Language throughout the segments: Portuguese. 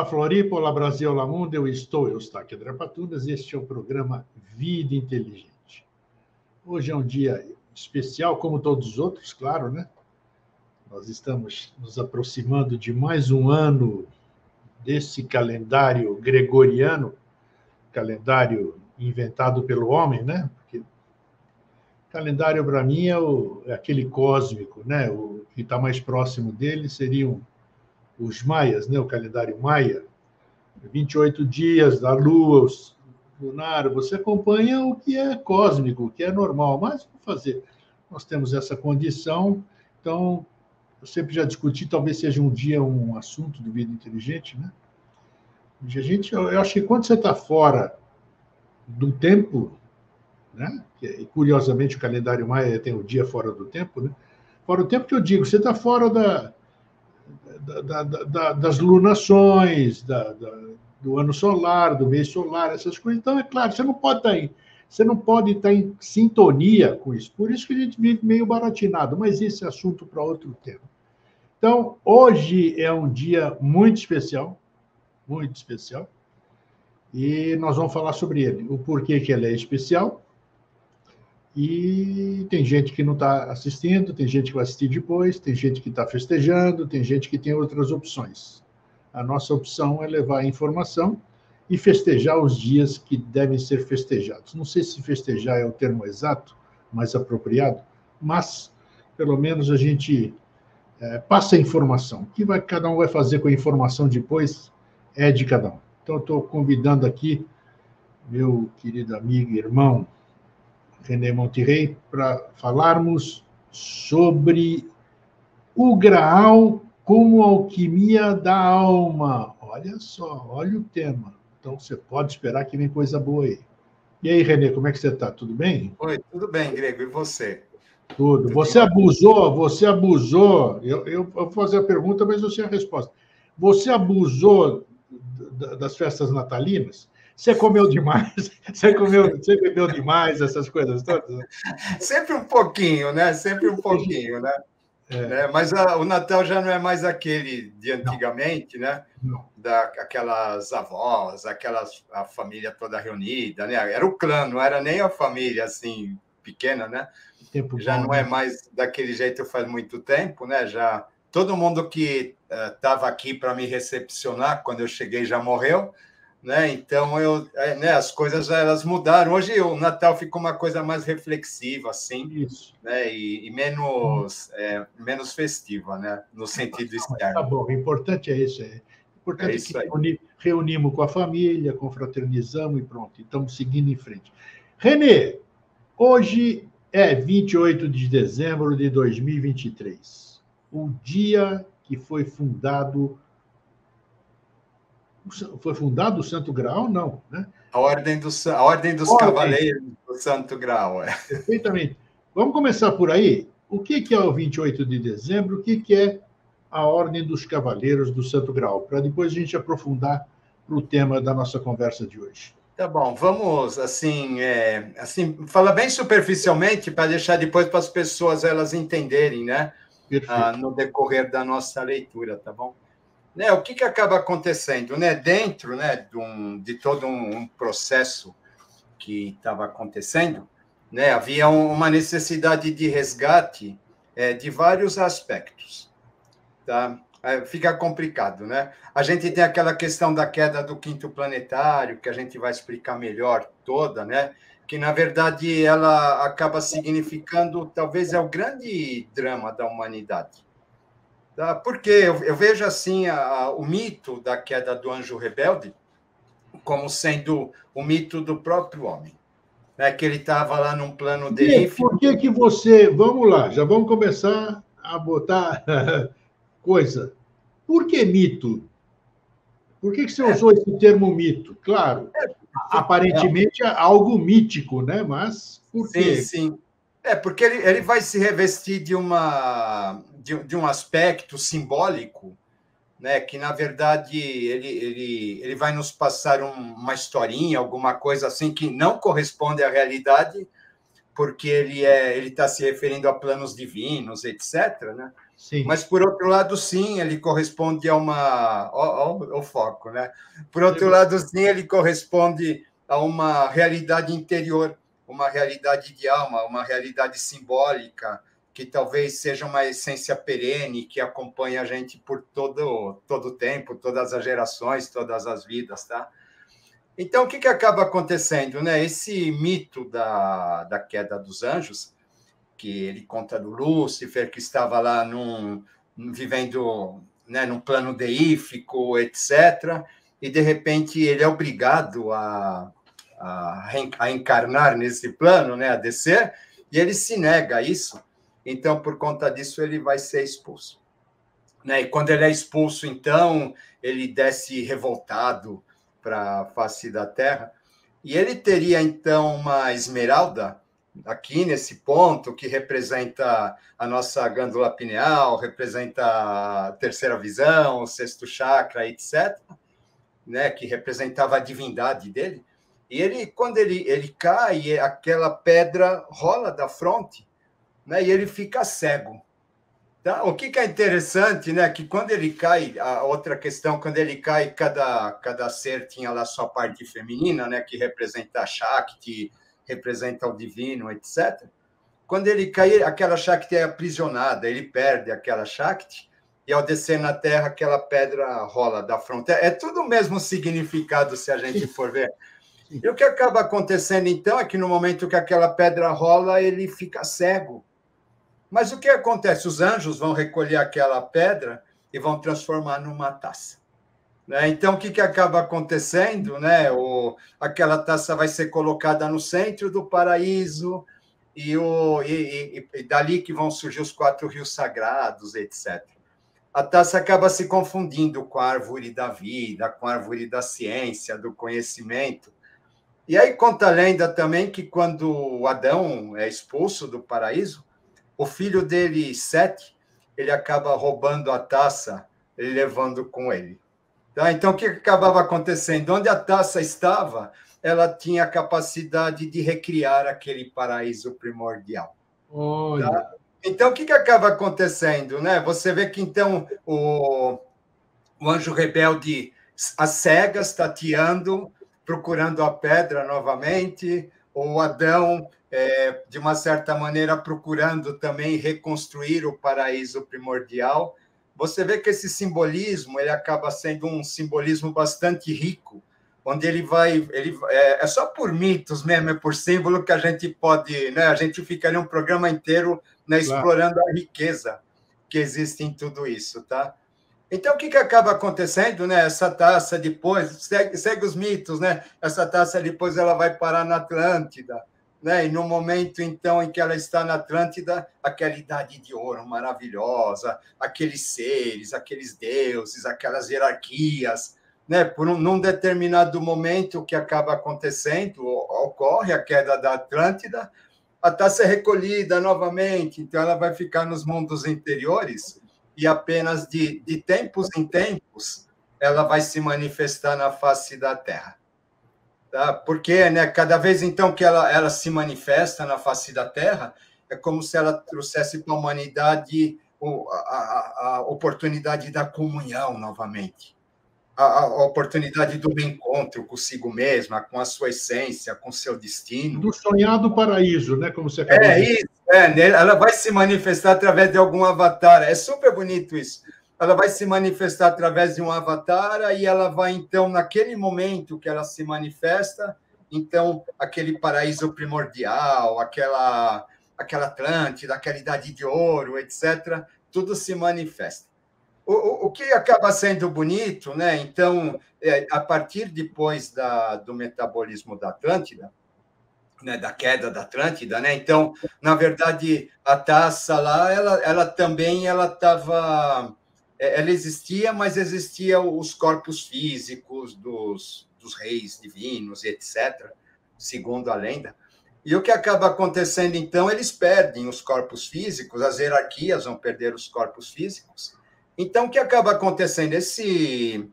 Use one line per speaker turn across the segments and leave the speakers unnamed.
Olá, Floripa, olá, Brasil, olá, mundo. Eu Eustáquio André Patunas, e este é o programa Vida Inteligente. Hoje é um dia especial, como todos os outros, claro, né? Nós estamos nos aproximando de mais um ano desse calendário gregoriano, calendário inventado pelo homem, né? Porque calendário, para mim, é aquele cósmico, né? O que está mais próximo dele seriam os maias, né? O calendário maia. 28 dias da Lua lunar, você acompanha o que é cósmico, o que é normal, mas vamos fazer. Nós temos essa condição, então eu sempre já discuti, talvez seja um dia um assunto do Vida Inteligente, né? Eu acho que quando você está fora do tempo, né? E curiosamente o calendário maia tem o dia fora do tempo, né? Fora do tempo que eu digo, você está fora das lunações, do ano solar, do mês solar, essas coisas. Então, é claro, você não pode estar em sintonia com isso. Por isso que a gente vive meio baratinado, mas esse é assunto para outro tema. Então, hoje é um dia muito especial, e nós vamos falar sobre ele, o porquê que ele é especial. E tem gente que não está assistindo, tem gente que vai assistir depois, tem gente que está festejando, tem gente que tem outras opções. A nossa opção é levar a informação e festejar os dias que devem ser festejados. Não sei se festejar é o termo exato, mais apropriado, mas pelo menos a gente passa a informação. O que cada um vai fazer com a informação depois é de cada um. Então, eu estou convidando aqui meu querido amigo e irmão René Monterrey, para falarmos sobre o Graal como alquimia da alma. Olha só, olha o tema. Então, você pode esperar que vem coisa boa aí. E aí, René, como é que você está? Tudo bem?
Oi, tudo bem, Grego. E você?
Tudo. Você abusou. Eu vou fazer a pergunta, mas eu sei a resposta. Você abusou das festas natalinas? Você comeu demais, você bebeu demais, essas coisas todas?
Sempre um pouquinho, né? Sempre um pouquinho, né? Mas o Natal já não é mais aquele de antigamente, né?
Não.
Aquelas avós, a família toda reunida, né? Era o clã, não era nem a família assim pequena, né? Já não é mais daquele jeito faz muito tempo, né? Já todo mundo que estava aqui para me recepcionar quando eu cheguei já morreu. Né? Então, as coisas elas mudaram. Hoje o Natal ficou uma coisa mais reflexiva, assim,
Isso.
Né? E menos festiva, né? No sentido externo.
Tá bom, o importante é isso. O importante é que reunimos com a família, confraternizamos e pronto. E estamos seguindo em frente. René, hoje é 28 de dezembro de 2023, o dia que foi fundado. Foi fundado o Santo Graal? Não, né?
A Ordem dos Cavaleiros do Santo Graal.
Perfeitamente. Vamos começar por aí. O que é o 28 de dezembro? O que é a Ordem dos Cavaleiros do Santo Graal? Para depois a gente aprofundar para o tema da nossa conversa de hoje.
Tá bom, vamos assim falar bem superficialmente para deixar depois para as pessoas elas entenderem, né? No decorrer da nossa leitura, tá bom? O que acaba acontecendo? Dentro de todo um processo que estava acontecendo, havia uma necessidade de resgate de vários aspectos. Tá? Fica complicado. A gente tem aquela questão da queda do quinto planetário, que a gente vai explicar melhor toda, que, na verdade, ela acaba significando, talvez, é o grande drama da humanidade. Porque eu vejo assim o mito da queda do anjo rebelde como sendo o mito do próprio homem, que ele estava lá num plano de...
Por que você... Vamos lá, já vamos começar a botar coisa. Por que mito? Por que você usou esse termo mito? Claro, aparentemente é algo mítico, né? Mas por quê?
Sim. Porque ele vai se revestir de um aspecto simbólico, que, na verdade, ele vai nos passar uma historinha, alguma coisa assim, que não corresponde à realidade, porque ele está se referindo a planos divinos, etc., né?
Sim.
Mas, por outro lado, sim, ele corresponde a uma... Ó, o foco, né? Por outro lado, sim, ele corresponde a uma realidade interior, uma realidade de alma, uma realidade simbólica, que talvez seja uma essência perene, que acompanha a gente por todo o tempo, todas as gerações, todas as vidas, tá? Então, o que acaba acontecendo, né? Esse mito da queda dos anjos, que ele conta do Lúcifer, que estava lá vivendo, né, num plano deífico, etc., e, de repente, ele é obrigado a encarnar nesse plano, né, a descer, e ele se nega a isso. Então, por conta disso, ele vai ser expulso. Né? E quando ele é expulso, então, ele desce revoltado para a face da terra, e ele teria, então, uma esmeralda aqui nesse ponto, que representa a nossa glândula pineal, representa a terceira visão, o sexto chakra, etc., né, que representava a divindade dele. E ele, quando ele cai, aquela pedra rola da fronte, né, e ele fica cego. Tá? O que é interessante, né, que quando ele cai, a outra questão, quando ele cai, cada ser tinha lá sua parte feminina, né, que representa a Shakti, representa o divino, etc. Quando ele cai, aquela Shakti é aprisionada, ele perde aquela Shakti, e ao descer na terra, aquela pedra rola da fronte. É tudo o mesmo significado, se a gente for ver. E o que acaba acontecendo, então, é que no momento que aquela pedra rola, ele fica cego. Mas o que acontece? Os anjos vão recolher aquela pedra e vão transformar numa taça. Né? Então, o que acaba acontecendo? Né? Aquela taça vai ser colocada no centro do paraíso, e dali que vão surgir os 4 rios sagrados, etc. A taça acaba se confundindo com a árvore da vida, com a árvore da ciência, do conhecimento. E aí conta a lenda também que quando Adão é expulso do paraíso, o filho dele, Sete, ele acaba roubando a taça e levando com ele. Tá? Então, o que acabava acontecendo? Onde a taça estava, ela tinha a capacidade de recriar aquele paraíso primordial.
Olha.
Tá? Então, o que acaba acontecendo? Né? Você vê que, então, o anjo rebelde, às cegas, tateando, procurando a pedra novamente, o Adão, de uma certa maneira, procurando também reconstruir o paraíso primordial. Você vê que esse simbolismo ele acaba sendo um simbolismo bastante rico, onde é só por mitos mesmo, é por símbolo que a gente pode, né? A gente ficaria um programa inteiro, né, explorando a riqueza que existe em tudo isso, tá? Então, o que acaba acontecendo, né? Essa taça depois, segue os mitos, né? Essa taça depois ela vai parar na Atlântida, né? E no momento, então, em que ela está na Atlântida, aquela idade de ouro maravilhosa, aqueles seres, aqueles deuses, aquelas hierarquias, né? Num determinado momento, o que acaba acontecendo, ocorre a queda da Atlântida, a taça é recolhida novamente, então ela vai ficar nos mundos interiores, e apenas de tempos em tempos ela vai se manifestar na face da Terra. Tá? Porque, né, cada vez então que ela se manifesta na face da Terra, é como se ela trouxesse para a humanidade a oportunidade da comunhão novamente, a oportunidade do reencontro consigo mesma, com a sua essência, com o seu destino.
Do sonhado paraíso, né? Como você acabou de dizer.
Isso. Ela vai se manifestar através de algum avatar. É super bonito isso. Ela vai se manifestar através de um avatar e ela vai, então, naquele momento que ela se manifesta, então, aquele paraíso primordial, aquela Atlântida, aquela idade de ouro, etc., tudo se manifesta. O que acaba sendo bonito, né? Então, a partir depois do metabolismo da Atlântida, né, da queda da Atlântida, né? Então, na verdade, a taça lá, ela também ela existia, mas existia os corpos físicos dos reis divinos, etc., segundo a lenda. E o que acaba acontecendo, então, eles perdem os corpos físicos, as hierarquias vão perder os corpos físicos. Então, o que acaba acontecendo? Esses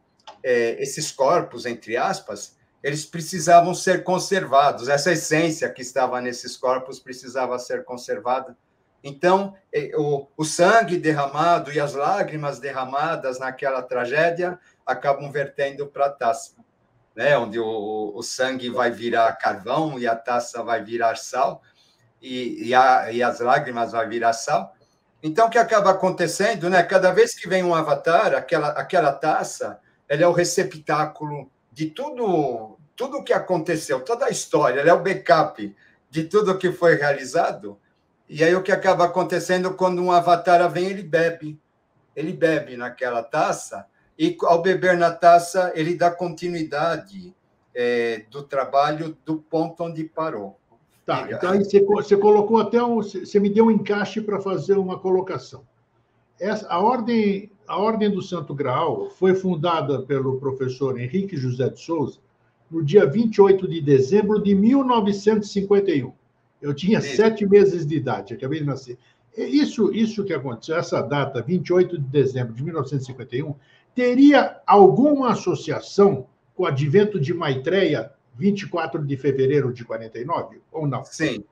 corpos, entre aspas, eles precisavam ser conservados. Essa essência que estava nesses corpos precisava ser conservada Então, o sangue derramado e as lágrimas derramadas naquela tragédia acabam vertendo para a taça, né? Onde o sangue vai virar carvão e a taça vai virar sal, e as lágrimas vai virar sal. Então, o que acaba acontecendo, né? Cada vez que vem um avatar, aquela taça, ela é o receptáculo de tudo o que aconteceu, toda a história, ela é o backup de tudo que foi realizado. E aí o que acaba acontecendo quando um avatar vem, ele bebe naquela taça, e ao beber na taça, ele dá continuidade do trabalho do ponto onde parou.
Tá, então aí você colocou até você me deu um encaixe para fazer uma colocação. A Ordem do Santo Graal foi fundada pelo professor Henrique José de Souza no dia 28 de dezembro de 1951. Eu tinha 7 meses de idade, acabei de nascer. Isso que aconteceu, essa data, 28 de dezembro de 1951, teria alguma associação com o advento de Maitreya, 24 de fevereiro de 49, ou não?
Sim.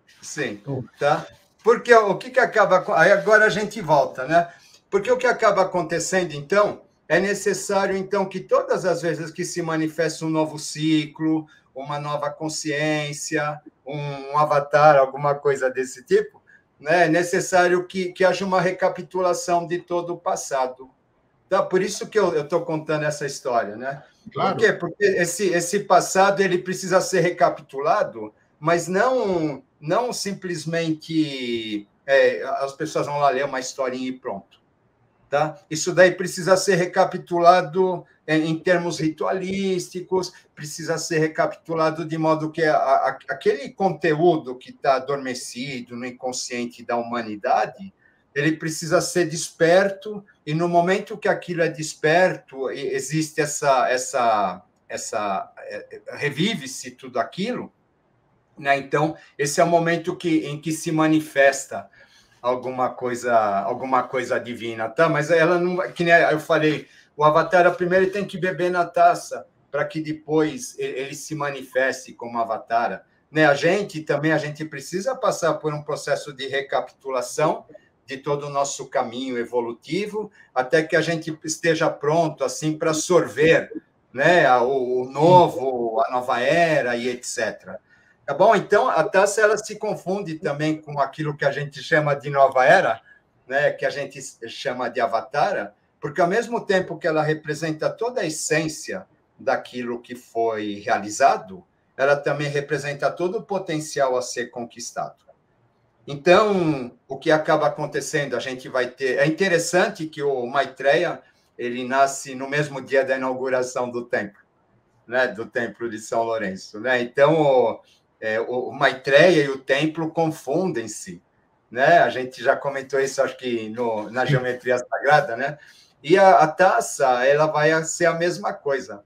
Tá? Porque o que acaba... Aí agora a gente volta, né? Porque o que acaba acontecendo, então, é necessário, então, que todas as vezes que se manifesta um novo ciclo, uma nova consciência, um avatar, alguma coisa desse tipo, né? É necessário que haja uma recapitulação de todo o passado. Tá? Por isso que eu estou contando essa história, né?
Claro.
Por quê? Porque esse passado ele precisa ser recapitulado, mas não simplesmente as pessoas vão lá ler uma historinha e pronto. Tá? Isso daí precisa ser recapitulado em termos ritualísticos, precisa ser recapitulado de modo que aquele conteúdo que está adormecido no inconsciente da humanidade, ele precisa ser desperto, e no momento que aquilo é desperto, existe revive-se tudo aquilo, né? Então, esse é o momento em que se manifesta alguma coisa divina, tá? Mas ela não, que nem eu falei, o avatar primeiro tem que beber na taça para que depois ele se manifeste como avatar, né? A gente precisa passar por um processo de recapitulação de todo o nosso caminho evolutivo, até que a gente esteja pronto assim para sorver, né, o novo, a nova era e etc. Tá bom? Então, a taça ela se confunde também com aquilo que a gente chama de nova era, né, que a gente chama de avatar, porque, ao mesmo tempo que ela representa toda a essência daquilo que foi realizado, ela também representa todo o potencial a ser conquistado. Então, o que acaba acontecendo, a gente vai ter... É interessante que o Maitreya ele nasce no mesmo dia da inauguração do templo, né, do Templo de São Lourenço. Né? Então, o Maitreya e o templo confundem-se, né? A gente já comentou isso, acho que na geometria sagrada, né? E a taça, ela vai ser a mesma coisa.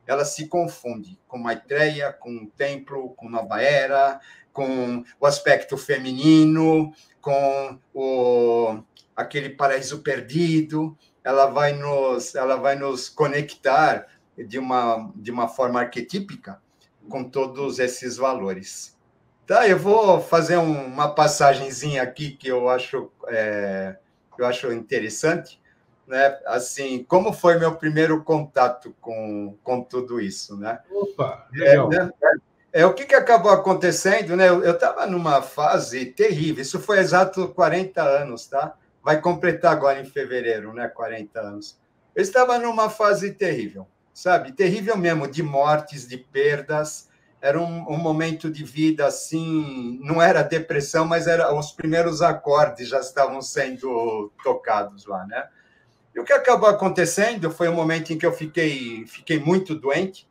Ela se confunde com Maitreya, com o templo, com Nova Era, com o aspecto feminino, com aquele paraíso perdido. Ela vai nos conectar de uma forma arquetípica com todos esses valores. Tá, eu vou fazer uma passagenzinha aqui que eu acho interessante, né? Assim, como foi meu primeiro contato com tudo isso, né?
Opa, legal.
O que acabou acontecendo, né? Eu estava numa fase terrível, isso foi exato 40 anos, tá? Vai completar agora em fevereiro, né? 40 anos. Eu estava numa fase terrível, sabe? Terrível mesmo, de mortes, de perdas. Era um momento de vida, assim, não era depressão, mas os primeiros acordes já estavam sendo tocados lá, né? E o que acabou acontecendo foi um momento em que eu fiquei muito doente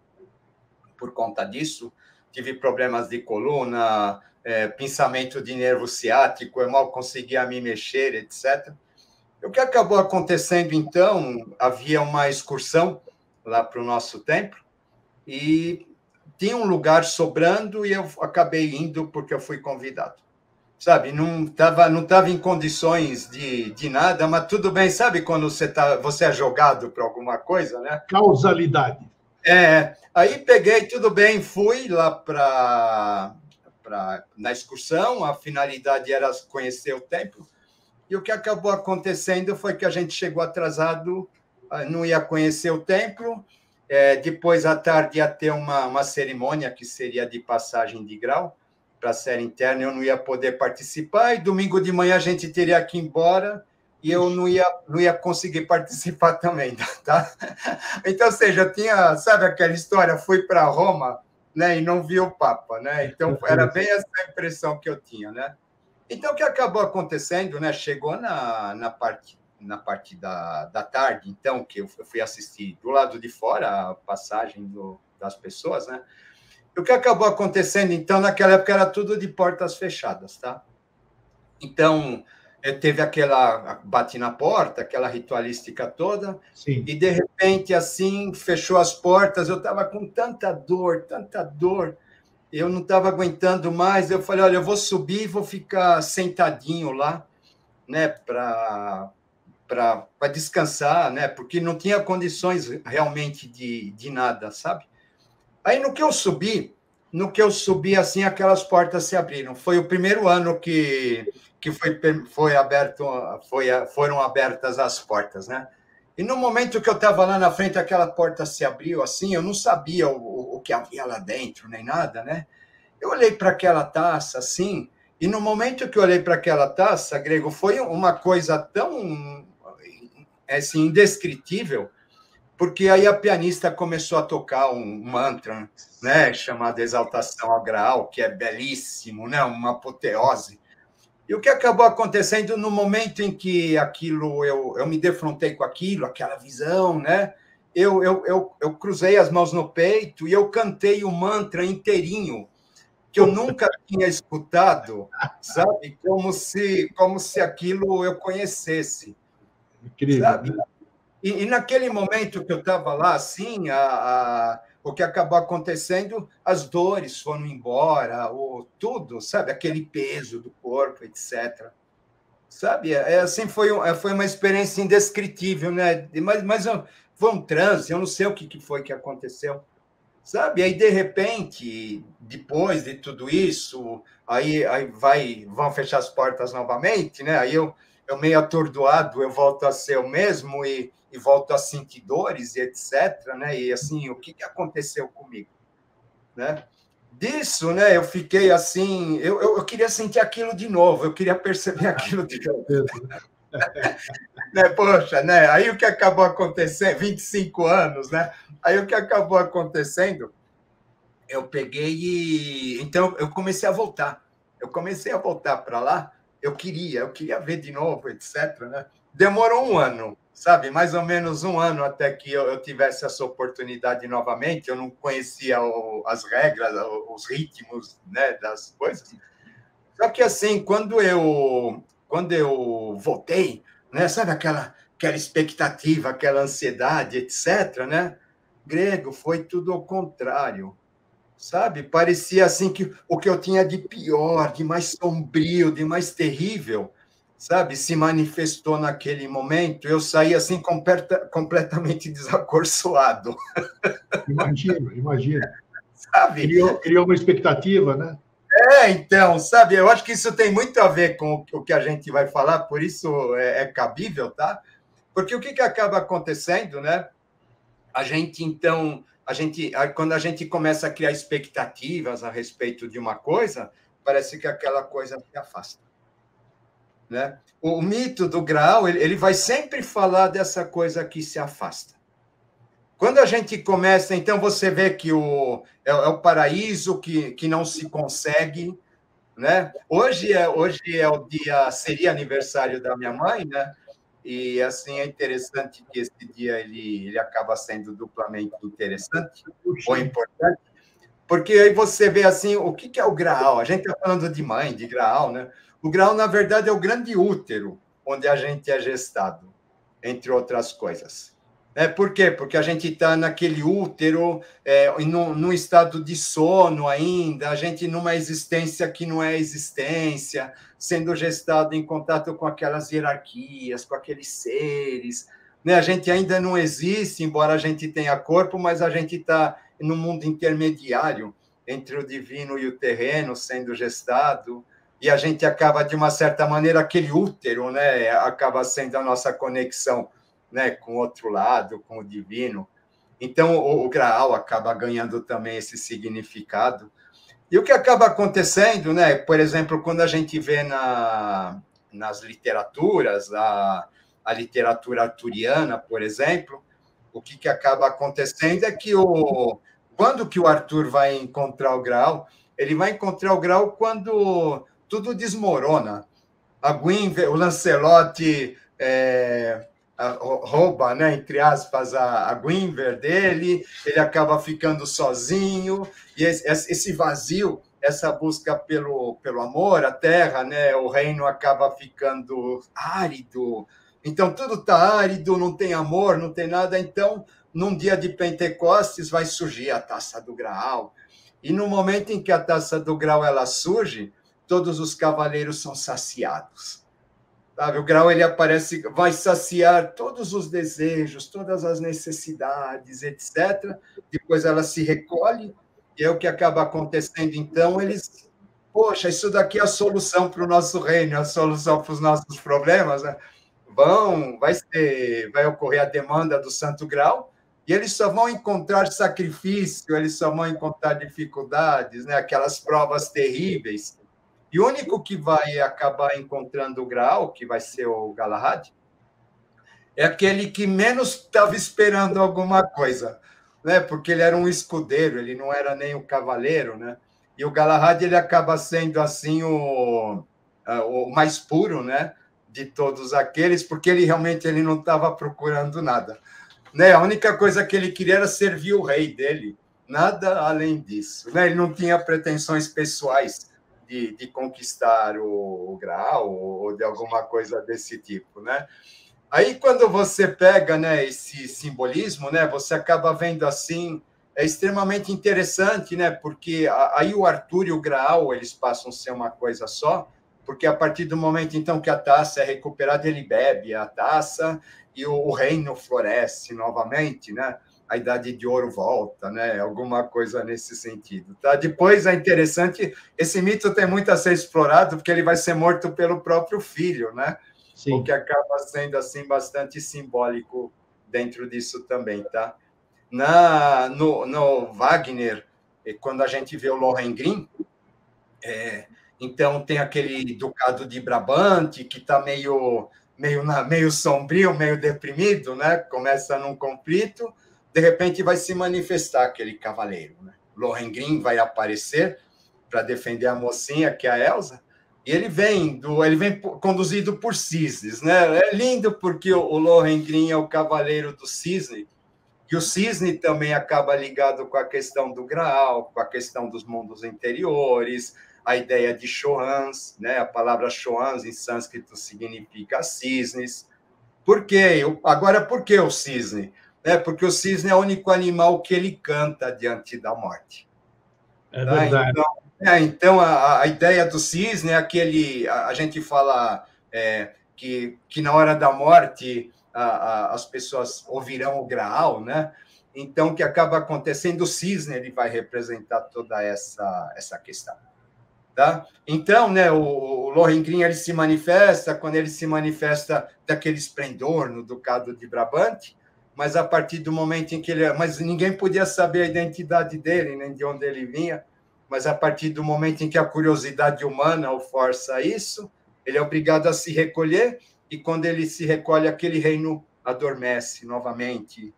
por conta disso. Tive problemas de coluna, pinçamento de nervo ciático, eu mal conseguia me mexer, etc. E o que acabou acontecendo, então, havia uma excursão lá para o nosso templo e tinha um lugar sobrando e eu acabei indo porque eu fui convidado. Sabe, não estava em condições de nada, mas tudo bem, sabe quando você é jogado para alguma coisa, né?
Causalidade.
Aí peguei, tudo bem, fui lá para na excursão, a finalidade era conhecer o templo, e o que acabou acontecendo foi que a gente chegou atrasado, não ia conhecer o templo, depois à tarde ia ter uma cerimônia que seria de passagem de grau para a série interna, eu não ia poder participar, e domingo de manhã a gente teria que ir embora, e eu não ia conseguir participar também, tá? Então, ou seja, eu tinha, sabe aquela história, fui para Roma, né, e não vi o Papa, né? Então, era bem essa impressão que eu tinha, né? Então, o que acabou acontecendo, né? Chegou na parte da tarde, então, que eu fui assistir do lado de fora a passagem das pessoas, né? O que acabou acontecendo, então, naquela época era tudo de portas fechadas, tá? Então, teve bate na porta, aquela ritualística toda,
Sim.
E, de repente, assim, fechou as portas, eu estava com tanta dor, eu não estava aguentando mais, eu falei, olha, eu vou subir e vou ficar sentadinho lá, né, para descansar, né, porque não tinha condições realmente de nada, sabe? Aí, no que eu subi, assim, aquelas portas se abriram. Foi o primeiro ano que foram abertas as portas, né? E no momento que eu estava lá na frente, aquela porta se abriu, assim, eu não sabia o que havia lá dentro, nem nada, né? Eu olhei para aquela taça, assim, e no momento que eu olhei para aquela taça, Grego, foi uma coisa tão, assim, indescritível, porque aí a pianista começou a tocar um mantra, né, chamado Exaltação ao Graal, que é belíssimo, né, uma apoteose. E o que acabou acontecendo no momento em que aquilo eu me defrontei com aquilo, aquela visão, né? Eu cruzei as mãos no peito e eu cantei o mantra inteirinho, que eu nunca tinha escutado, sabe? Como se aquilo eu conhecesse.
Incrível,
Sabe?
né?
E naquele momento que eu estava lá, assim, o que acabou acontecendo, as dores foram embora, tudo, sabe? Aquele peso do corpo, etc. Sabe? Assim, foi uma experiência indescritível, né? Mas foi um transe, eu não sei o que foi que aconteceu. Sabe? Aí, de repente, depois de tudo isso, aí vão fechar as portas novamente, né? Aí eu meio atordoado, eu volto a ser o mesmo e volto a sentir dores e etc, né? E assim, o que aconteceu comigo, né? Disso, né? Eu fiquei assim, eu queria sentir aquilo de novo, eu queria perceber aquilo de novo. Né? Poxa, né? Aí o que acabou acontecendo, 25 anos, né? Aí o que acabou acontecendo, eu peguei e... Então, eu comecei a voltar. Eu comecei a voltar para lá, eu queria ver de novo, etc. Né? Demorou um ano, sabe? Mais ou menos um ano até que eu tivesse essa oportunidade novamente. Eu não conhecia as regras, os ritmos, né, das coisas. Só que, assim, quando eu voltei, né, sabe aquela expectativa, aquela ansiedade, etc., né? Grego, foi tudo ao contrário. Sabe? Parecia assim que o que eu tinha de pior, de mais sombrio, de mais terrível, sabe? Se manifestou naquele momento. Eu saí assim completamente desacorçoado.
Imagino.
Sabe?
Criou uma expectativa, né?
Então, sabe? Eu acho que isso tem muito a ver com o que a gente vai falar, por isso é cabível, tá? Porque o que acaba acontecendo, né? Quando a gente começa a criar expectativas a respeito de uma coisa, parece que aquela coisa se afasta. Né? O mito do Graal, ele vai sempre falar dessa coisa que se afasta. Quando a gente começa, então você vê que é o paraíso que não se consegue, né? Hoje é o dia, seria aniversário da minha mãe, né? E, assim, é interessante que esse dia ele acaba sendo duplamente interessante ou importante, porque aí você vê, assim, o que é o Graal? A gente está falando de mãe, de Graal, né? O Graal, na verdade, é o grande útero onde a gente é gestado, entre outras coisas. Por quê? Porque a gente está naquele útero, num estado de sono ainda, a gente numa existência que não é existência, sendo gestado em contato com aquelas hierarquias, com aqueles seres. Né? A gente ainda não existe, embora a gente tenha corpo, mas a gente está no mundo intermediário entre o divino e o terreno sendo gestado, e a gente acaba, de uma certa maneira, aquele útero, né, acaba sendo a nossa conexão, né, com o outro lado, com o divino. Então, o Graal acaba ganhando também esse significado. E o que acaba acontecendo, né, por exemplo, quando a gente vê nas literaturas, a literatura arturiana, por exemplo, o que acaba acontecendo é que quando que o Arthur vai encontrar o Graal? Ele vai encontrar o Graal quando tudo desmorona. A Guinevere, o Lancelot rouba, né, entre aspas, a Guinevere dele, ele acaba ficando sozinho, e esse vazio, essa busca pelo amor, a terra, né, o reino acaba ficando árido. Então, tudo está árido, não tem amor, não tem nada. Então, num dia de Pentecostes, vai surgir a Taça do Graal. E no momento em que a Taça do Graal ela surge, todos os cavaleiros são saciados. Sabe? O Graal ele aparece, vai saciar todos os desejos, todas as necessidades, etc. Depois ela se recolhe, e é o que acaba acontecendo. Então, eles... Poxa, isso daqui é a solução para o nosso reino, a solução para os nossos problemas, né? Vai ocorrer a demanda do Santo Graal, e eles só vão encontrar sacrifício, eles só vão encontrar dificuldades, né? Aquelas provas terríveis. E o único que vai acabar encontrando o Graal, que vai ser o Galahad, é aquele que menos estava esperando alguma coisa, né? Porque ele era um escudeiro, ele não era nem o cavaleiro, né? E o Galahad ele acaba sendo assim o mais puro, né? De todos aqueles, porque ele realmente ele não estava procurando nada, né? A única coisa que ele queria era servir o rei dele, nada além disso, né? Ele não tinha pretensões pessoais de conquistar o Graal ou de alguma coisa desse tipo, né? Aí, quando você pega, né, esse simbolismo, né, você acaba vendo assim, é extremamente interessante, né, porque aí o Arthur e o Graal, eles passam a ser uma coisa só, porque a partir do momento, então, que a taça é recuperada, ele bebe a taça e o reino floresce novamente, né? A Idade de Ouro volta, né? Alguma coisa nesse sentido. Tá? Depois é interessante, esse mito tem muito a ser explorado, porque ele vai ser morto pelo próprio filho, né? Sim. O que acaba sendo assim bastante simbólico dentro disso também, tá? No Wagner, quando a gente vê o Lohengrin, então tem aquele ducado de Brabante que está meio sombrio, meio deprimido, né? Começa num conflito, de repente vai se manifestar aquele cavaleiro, né? Lohengrin vai aparecer para defender a mocinha, que é a Elsa, e ele vem conduzido por cisnes, né? É lindo porque o Lohengrin é o cavaleiro do cisne, e o cisne também acaba ligado com a questão do Graal, com a questão dos mundos interiores, a ideia de Choans, né? A palavra Choans em sânscrito significa cisnes. Por quê? Agora, por que o cisne? Porque o cisne é o único animal que ele canta diante da morte.
É verdade.
Então a ideia do cisne é aquele... A gente fala que na hora da morte as pessoas ouvirão o Graal, né? Então, o que acaba acontecendo, o cisne ele vai representar toda essa questão. Tá? Então, né, o Lohengrin ele se manifesta, quando ele se manifesta daquele esplendor no Ducado de Brabante, mas a partir do momento em que mas ninguém podia saber a identidade dele, nem de onde ele vinha, mas a partir do momento em que a curiosidade humana o força a isso, ele é obrigado a se recolher, e quando ele se recolhe, aquele reino adormece novamente,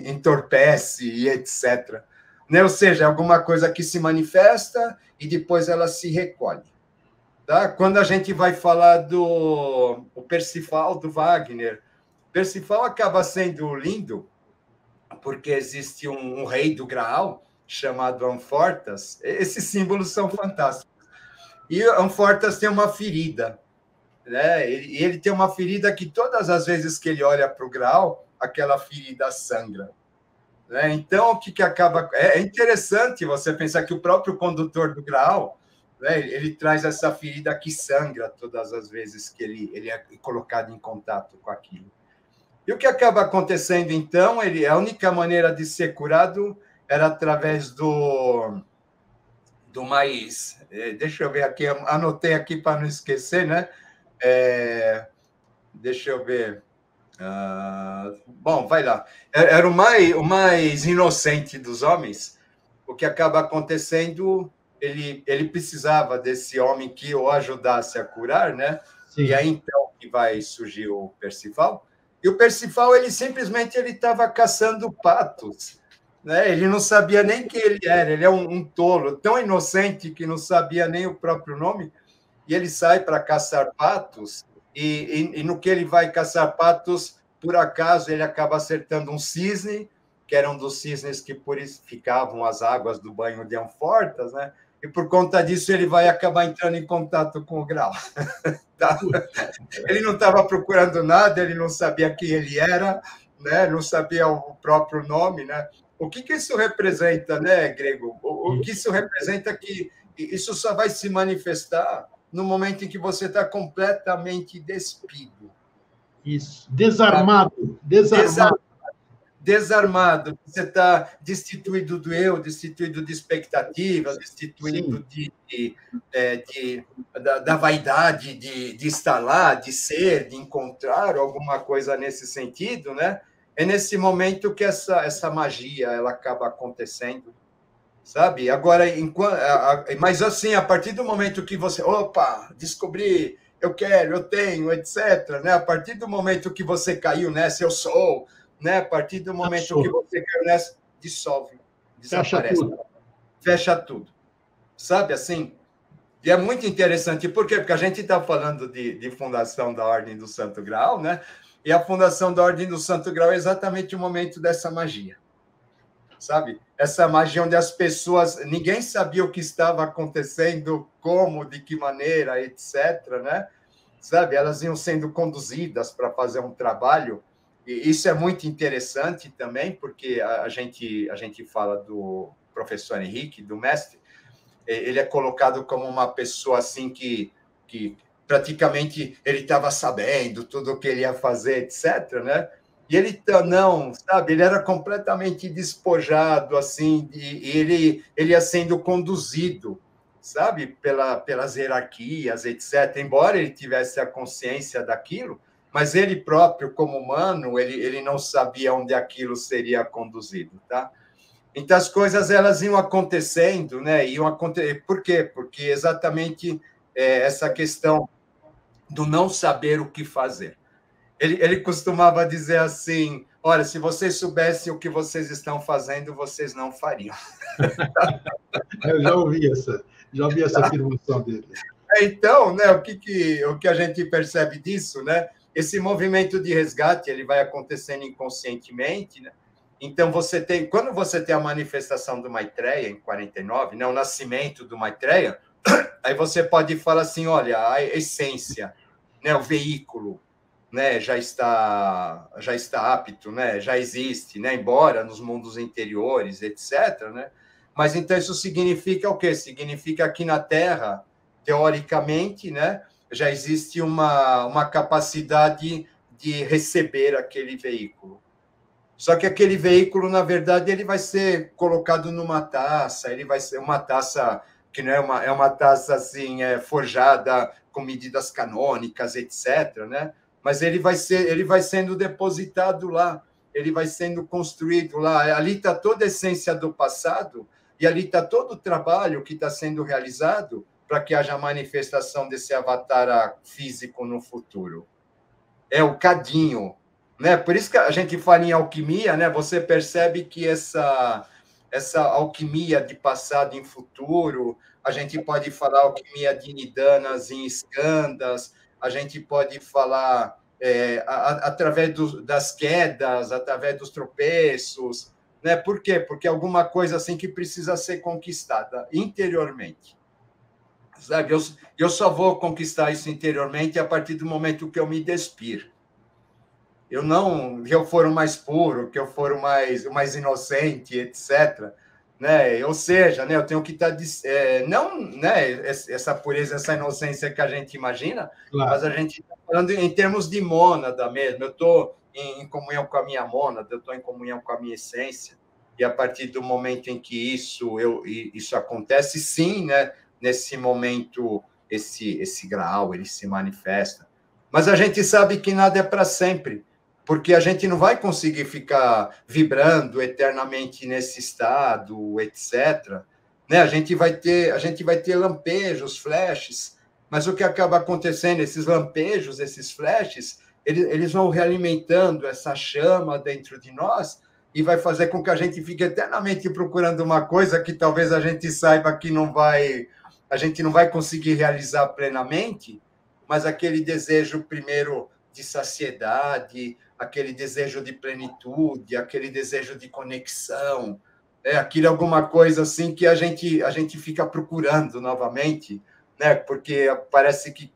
entorpece e etc. Né? Ou seja, alguma coisa que se manifesta e depois ela se recolhe. Tá? Quando a gente vai falar do Persifal, do Wagner, Persifal acaba sendo lindo, porque existe um rei do Graal, chamado Anfortas. Esses símbolos são fantásticos. E Anfortas tem uma ferida, né? E ele tem uma ferida que todas as vezes que ele olha para o Graal, aquela ferida sangra. Então, o que acaba... É interessante você pensar que o próprio condutor do Graal, né, ele traz essa ferida que sangra todas as vezes que ele é colocado em contato com aquilo. E o que acaba acontecendo, então, a única maneira de ser curado era através mais... Deixa eu ver aqui, anotei aqui para não esquecer, né? Deixa eu ver. Bom, vai lá. Era o mais inocente dos homens. O que acaba acontecendo, ele precisava desse homem que o ajudasse a curar, né? Sim. E aí, então, que vai surgir o Percival. E o Percival, ele simplesmente estava caçando patos, né? Ele não sabia nem quem ele era. Ele é um tolo, tão inocente que não sabia nem o próprio nome. E ele sai para caçar patos, e no que ele vai caçar patos, por acaso, ele acaba acertando um cisne, que era um dos cisnes que purificavam as águas do banho de Anfortas, né? E por conta disso ele vai acabar entrando em contato com o Graal. Ele não estava procurando nada, ele não sabia quem ele era, né? Não sabia o próprio nome, né? O que isso representa, né, Grego? O que isso representa que isso só vai se manifestar no momento em que você está completamente despido.
Isso, desarmado.
Desarmado. Você está destituído do eu, destituído de expectativas, destituído da vaidade de estar lá, de ser, de encontrar alguma coisa nesse sentido, né? É nesse momento que essa magia ela acaba acontecendo. Sabe? Agora, mas assim, a partir do momento que você, descobri, eu quero, eu tenho, etc., né? A partir do momento que você caiu nessa, eu sou, né? A partir do momento que você caiu nessa, dissolve, desaparece. Fecha tudo. Sabe assim? E é muito interessante, por quê? Porque a gente está falando de fundação da Ordem do Santo Graal, né? E a fundação da Ordem do Santo Graal é exatamente o momento dessa magia. Sabe? Essa magia onde as pessoas, ninguém sabia o que estava acontecendo, como, de que maneira, etc., né? Sabe? Elas iam sendo conduzidas para fazer um trabalho, e isso é muito interessante também, porque a gente fala do professor Henrique, do mestre, ele é colocado como uma pessoa assim que praticamente ele estava sabendo tudo o que ele ia fazer, etc., né? E ele não, sabe? Ele era completamente despojado, assim, e ele ia sendo conduzido, sabe? Pelas hierarquias, etc. Embora ele tivesse a consciência daquilo, mas ele próprio, como humano, ele não sabia onde aquilo seria conduzido, tá? Então, as coisas, elas iam acontecendo, né? Por quê? Porque exatamente essa questão do não saber o que fazer. Ele costumava dizer assim, olha, se vocês soubessem o que vocês estão fazendo, vocês não fariam.
Eu já ouvi essa afirmação dele.
Então, né, o que a gente percebe disso, né? Esse movimento de resgate, ele vai acontecendo inconscientemente, né? Então, quando você tem a manifestação do Maitreya, em 49, né, o nascimento do Maitreya, aí você pode falar assim, olha, a essência, né, o veículo, né, já está apto, né, já existe, né, embora nos mundos interiores, etc., né? Mas então isso significa o quê? Significa que na Terra, teoricamente, né, já existe uma capacidade de receber aquele veículo. Só que aquele veículo, na verdade, ele vai ser colocado numa taça, ele vai ser uma taça que não é uma taça assim forjada com medidas canônicas, etc., né? Mas ele vai sendo depositado lá, ele vai sendo construído lá. Ali está toda a essência do passado e ali está todo o trabalho que está sendo realizado para que haja manifestação desse avatar físico no futuro. É o cadinho, né? Por isso que a gente fala em alquimia, né? Você percebe que essa alquimia de passado em futuro, a gente pode falar alquimia de Nidanas em Skandas, a gente pode falar através das quedas, através dos tropeços, né? Por quê? Porque é alguma coisa assim que precisa ser conquistada interiormente. Sabe? Eu só vou conquistar isso interiormente a partir do momento que eu me despir. Que eu for o mais puro, que eu for o mais inocente, etc., né? Ou seja, né, eu tenho que estar não, né, essa pureza, essa inocência que a gente imagina, claro. Mas a gente está falando em termos de mônada mesmo. Eu estou em comunhão com a minha mônada, eu estou em comunhão com a minha essência, e a partir do momento em que isso acontece, sim, né? Nesse momento, esse Graal, ele se manifesta. Mas a gente sabe que nada é para sempre, porque a gente não vai conseguir ficar vibrando eternamente nesse estado, etc. Né? A gente vai ter lampejos, flashes, mas o que acaba acontecendo, esses lampejos, esses flashes, eles vão realimentando essa chama dentro de nós e vai fazer com que a gente fique eternamente procurando uma coisa que talvez a gente saiba que a gente não vai conseguir realizar plenamente, mas aquele desejo primeiro de saciedade, aquele desejo de plenitude, aquele desejo de conexão, aquilo é alguma coisa assim que a gente fica procurando novamente, né? Porque parece que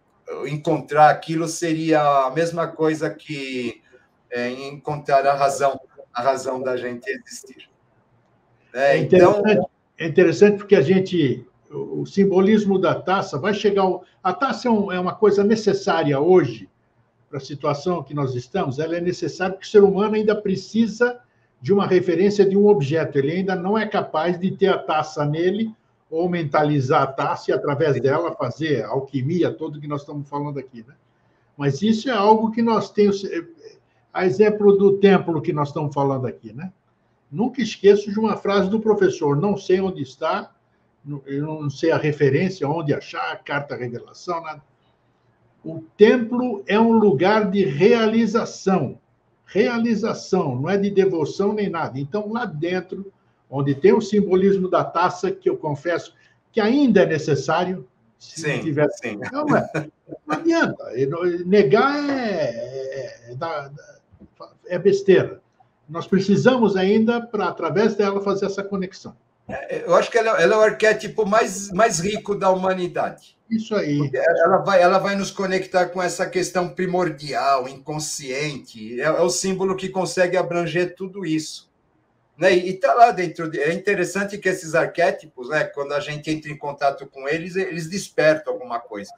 encontrar aquilo seria a mesma coisa que encontrar a razão da gente existir.
É interessante porque o simbolismo da taça vai chegar. A taça é uma coisa necessária hoje para a situação que nós estamos. Ela é necessária porque o ser humano ainda precisa de uma referência de um objeto. Ele ainda não é capaz de ter a taça nele ou mentalizar a taça e, através dela, fazer a alquimia, tudo que nós estamos falando aqui, né? Mas isso é algo que nós temos... A exemplo do templo que nós estamos falando aqui, né? Nunca esqueço de uma frase do professor: não sei onde está, eu não sei a referência, onde achar, carta revelação, nada. O templo é um lugar de realização. Realização, não é de devoção nem nada. Então, lá dentro, onde tem o simbolismo da taça, que eu confesso que ainda é necessário, se não tivesse...
Sim.
Não adianta. Negar é besteira. Nós precisamos ainda, através dela, fazer essa conexão.
Eu acho que ela é o arquétipo mais rico da humanidade.
Isso aí.
Ela vai nos conectar com essa questão primordial, inconsciente. É o símbolo que consegue abranger tudo isso. Né? E está lá dentro. É interessante que esses arquétipos, né, quando a gente entra em contato com eles despertam alguma coisa.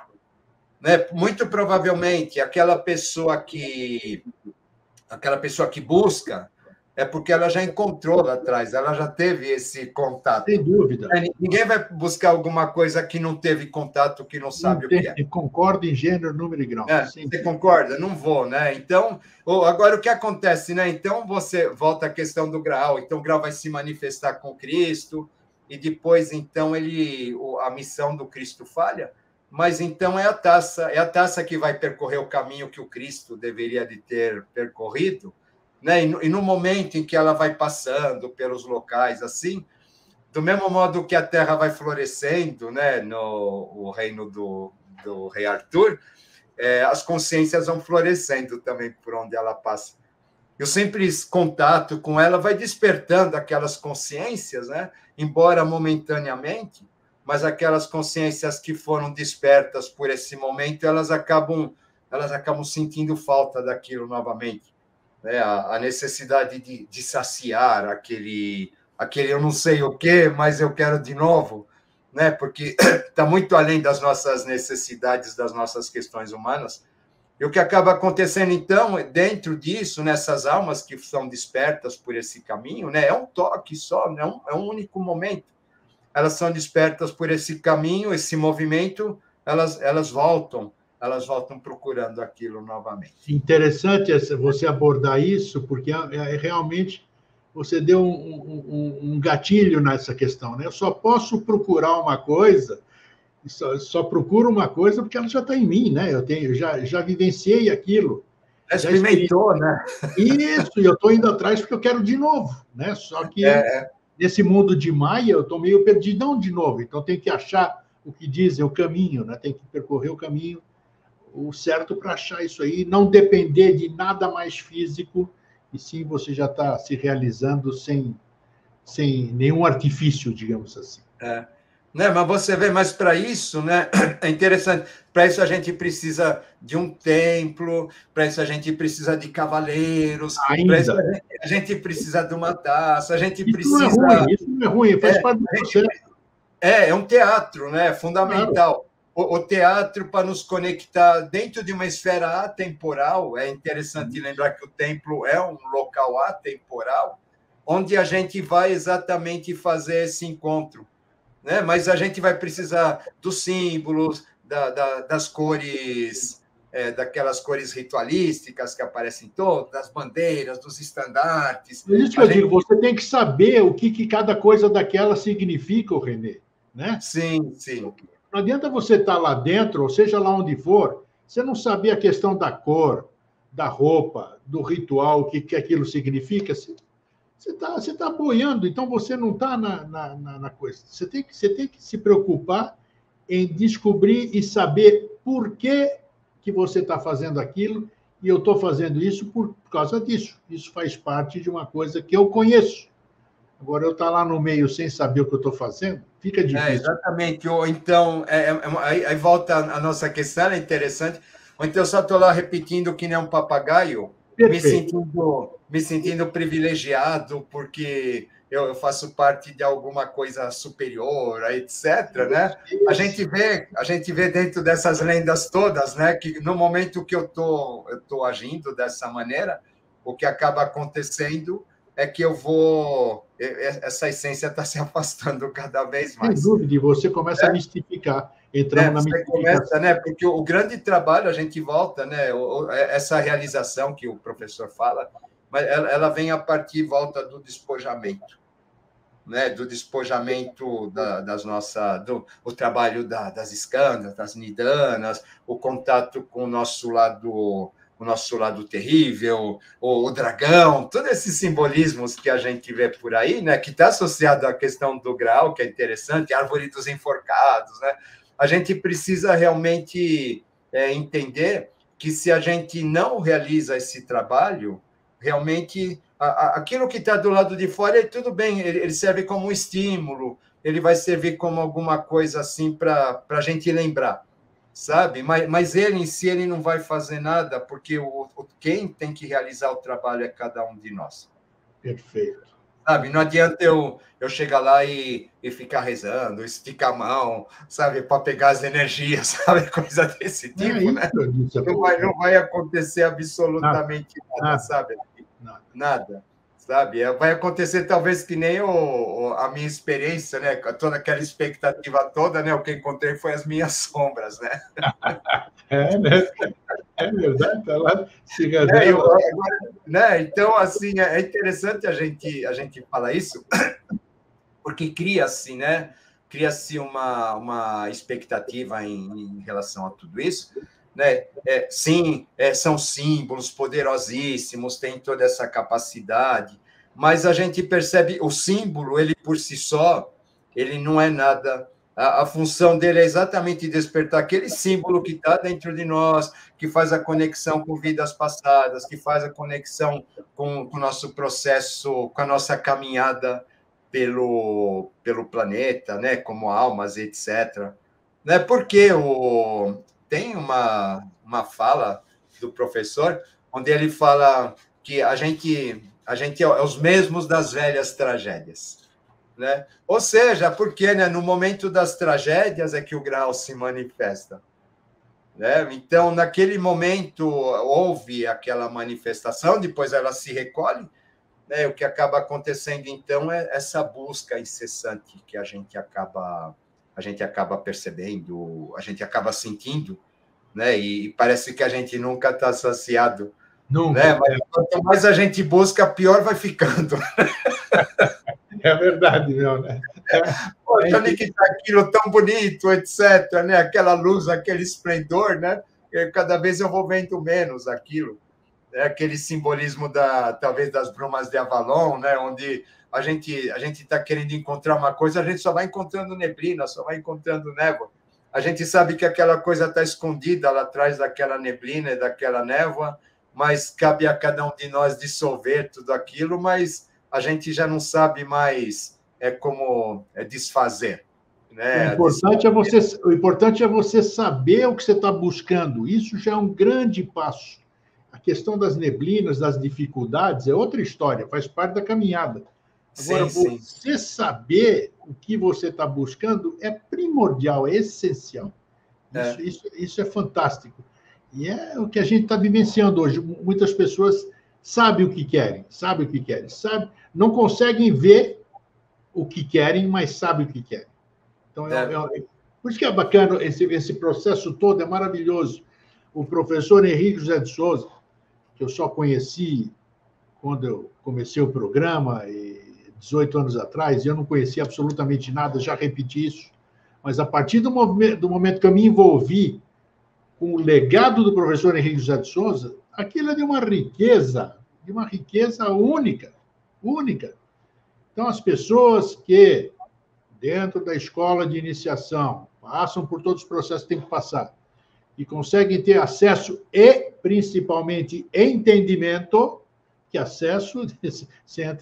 Né? Muito provavelmente, aquela pessoa que busca, é porque ela já encontrou lá atrás, ela já teve esse contato.
Sem dúvida.
Ninguém vai buscar alguma coisa que não teve contato, que não sabe o que é.
Concordo em gênero, número e grau.
Você concorda? Não vou, né? Então, agora o que acontece, né? Então, você volta à questão do Graal. Então, o Graal vai se manifestar com Cristo, e depois, então, a missão do Cristo falha, mas então é a taça que vai percorrer o caminho que o Cristo deveria de ter percorrido, né? E no momento em que ela vai passando pelos locais assim, do mesmo modo que a terra vai florescendo, né, no reino do rei Arthur, as consciências vão florescendo também por onde ela passa. E o simples contato com ela vai despertando aquelas consciências, né, embora momentaneamente, mas aquelas consciências que foram despertas por esse momento, elas acabam sentindo falta daquilo novamente. Né? A necessidade de saciar aquele eu não sei o quê, mas eu quero de novo, né? Porque está muito além das nossas necessidades, das nossas questões humanas. E o que acaba acontecendo, então, dentro disso, nessas almas que são despertas por esse caminho, né? É um toque só, né? É um único momento. Elas são despertas por esse caminho, esse movimento, elas voltam procurando aquilo novamente.
Interessante você abordar isso, porque realmente você deu um gatilho nessa questão, né? Eu só posso procurar uma coisa, só procuro uma coisa porque ela já está em mim, né? Eu já vivenciei aquilo.
Já experimentou, né?
Isso, e eu estou indo atrás porque eu quero de novo, né? Só que nesse mundo de Maia eu estou meio perdidão de novo, então tem que achar o que dizem, o caminho, né? Tem que percorrer o caminho, o certo para achar isso aí, não depender de nada mais físico, e sim você já está se realizando sem nenhum artifício, digamos assim.
Né, mas você vê, mas para isso, né, é interessante, para isso a gente precisa de um templo, para isso a gente precisa de cavaleiros, para isso a gente precisa de uma taça, a gente precisa...
Isso não é ruim, faz parte do processo.
É um teatro, né, fundamental. Claro. O teatro para nos conectar dentro de uma esfera atemporal, é interessante lembrar que o templo é um local atemporal, onde a gente vai exatamente fazer esse encontro, né? Mas a gente vai precisar dos símbolos, das cores, daquelas cores ritualísticas que aparecem todas, das bandeiras, dos estandartes.
É isso que eu digo, você tem que saber o que cada coisa daquela significa, Renê, né?
Sim, sim.
Não adianta você estar lá dentro, ou seja lá onde for, você não saber a questão da cor, da roupa, do ritual, o que aquilo significa. Você tá boiando, então você não está na coisa. Você tem que se preocupar em descobrir e saber por que você está fazendo aquilo, e eu estou fazendo isso por causa disso. Isso faz parte de uma coisa que eu conheço. Agora, eu estar lá no meio sem saber o que eu estou fazendo, fica difícil.
Exatamente. Ou então, aí volta a nossa questão, é interessante. Ou então eu só estou lá repetindo que nem um papagaio, me sentindo privilegiado, porque eu faço parte de alguma coisa superior, etc., né? A gente vê dentro dessas lendas todas, né, que no momento que eu tô agindo dessa maneira, o que acaba acontecendo é que essa essência está se afastando cada vez mais.
Sem dúvida, e você começa a mistificar. Entramos na mistificação.
Começa, né? Porque o grande trabalho, a gente volta, né? Essa realização que o professor fala, mas ela vem a partir, volta do despojamento, né? Do despojamento o trabalho das escandas, das nidanas, o contato com o nosso lado terrível, o dragão, todos esses simbolismos que a gente vê por aí, né, que está associado à questão do grau, que é interessante, a árvore dos enforcados, né? A gente precisa realmente entender que se a gente não realiza esse trabalho, realmente aquilo que está do lado de fora, tudo bem, ele serve como um estímulo, ele vai servir como alguma coisa assim para a gente lembrar, sabe? Mas ele em si ele não vai fazer nada, porque quem tem que realizar o trabalho é cada um de nós.
Perfeito.
Sabe? Não adianta eu chegar lá e ficar rezando, esticar a mão, sabe? Para pegar as energias, sabe? Coisa desse tipo, né? Não vai acontecer absolutamente nada, sabe? Nada. Sabe? Vai acontecer talvez que nem a minha experiência, né? Toda aquela expectativa toda, né? O que encontrei foi as minhas sombras, né?
Né? É verdade, tá lá se
né? Então, assim, é interessante a gente falar isso, porque cria-se, né? Cria-se uma expectativa em relação a tudo isso, né? Sim, são símbolos poderosíssimos, tem toda essa capacidade, mas a gente percebe o símbolo, ele por si só, ele não é nada. A função dele é exatamente despertar aquele símbolo que está dentro de nós, que faz a conexão com vidas passadas, que faz a conexão com o nosso processo, com a nossa caminhada pelo planeta, né? Como almas, etc. Né? Porque tem uma fala do professor, onde ele fala que a gente é os mesmos das velhas tragédias. Né? Ou seja, porque, né, no momento das tragédias é que o grau se manifesta. Né? Então, naquele momento, houve aquela manifestação, depois ela se recolhe, né? O que acaba acontecendo, então, é essa busca incessante que a gente acaba percebendo, a gente acaba sentindo, né? E parece que a gente nunca está saciado.
Nunca.
Né? Mas quanto mais a gente busca, pior vai ficando.
É verdade, meu, né?
Poxa, onde que está aquilo tão bonito, etc., né? Aquela luz, aquele esplendor, né? Cada vez eu vou vendo menos aquilo. Aquele simbolismo talvez das brumas de Avalon, né? Onde a gente está querendo encontrar uma coisa, a gente só vai encontrando neblina, só vai encontrando névoa. A gente sabe que aquela coisa está escondida lá atrás daquela neblina e daquela névoa, mas cabe a cada um de nós dissolver tudo aquilo, mas a gente já não sabe mais como desfazer. Né?
O importante é você saber o que você está buscando. Isso já é um grande passo. A questão das neblinas, das dificuldades, é outra história, faz parte da caminhada. Agora, você saber o que você está buscando é primordial, é essencial. Isso é fantástico. E é o que a gente está vivenciando hoje. Muitas pessoas sabe o que querem, não conseguem ver o que querem, mas sabem o que querem. Então, por isso que é bacana, esse processo todo é maravilhoso. O professor Henrique José de Souza, que eu só conheci quando eu comecei o programa, 18 anos atrás, e eu não conhecia absolutamente nada, já repeti isso, mas a partir do momento que eu me envolvi com o legado do professor Henrique José de Souza, aquilo é de uma riqueza única, única. Então, as pessoas que, dentro da escola de iniciação, passam por todos os processos que tem que passar, e conseguem ter acesso e, principalmente, entendimento, que acesso, você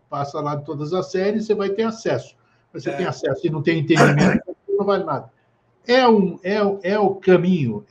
passa lá de todas as séries, você vai ter acesso. Mas você tem acesso e não tem entendimento, não vale nada. É o caminho,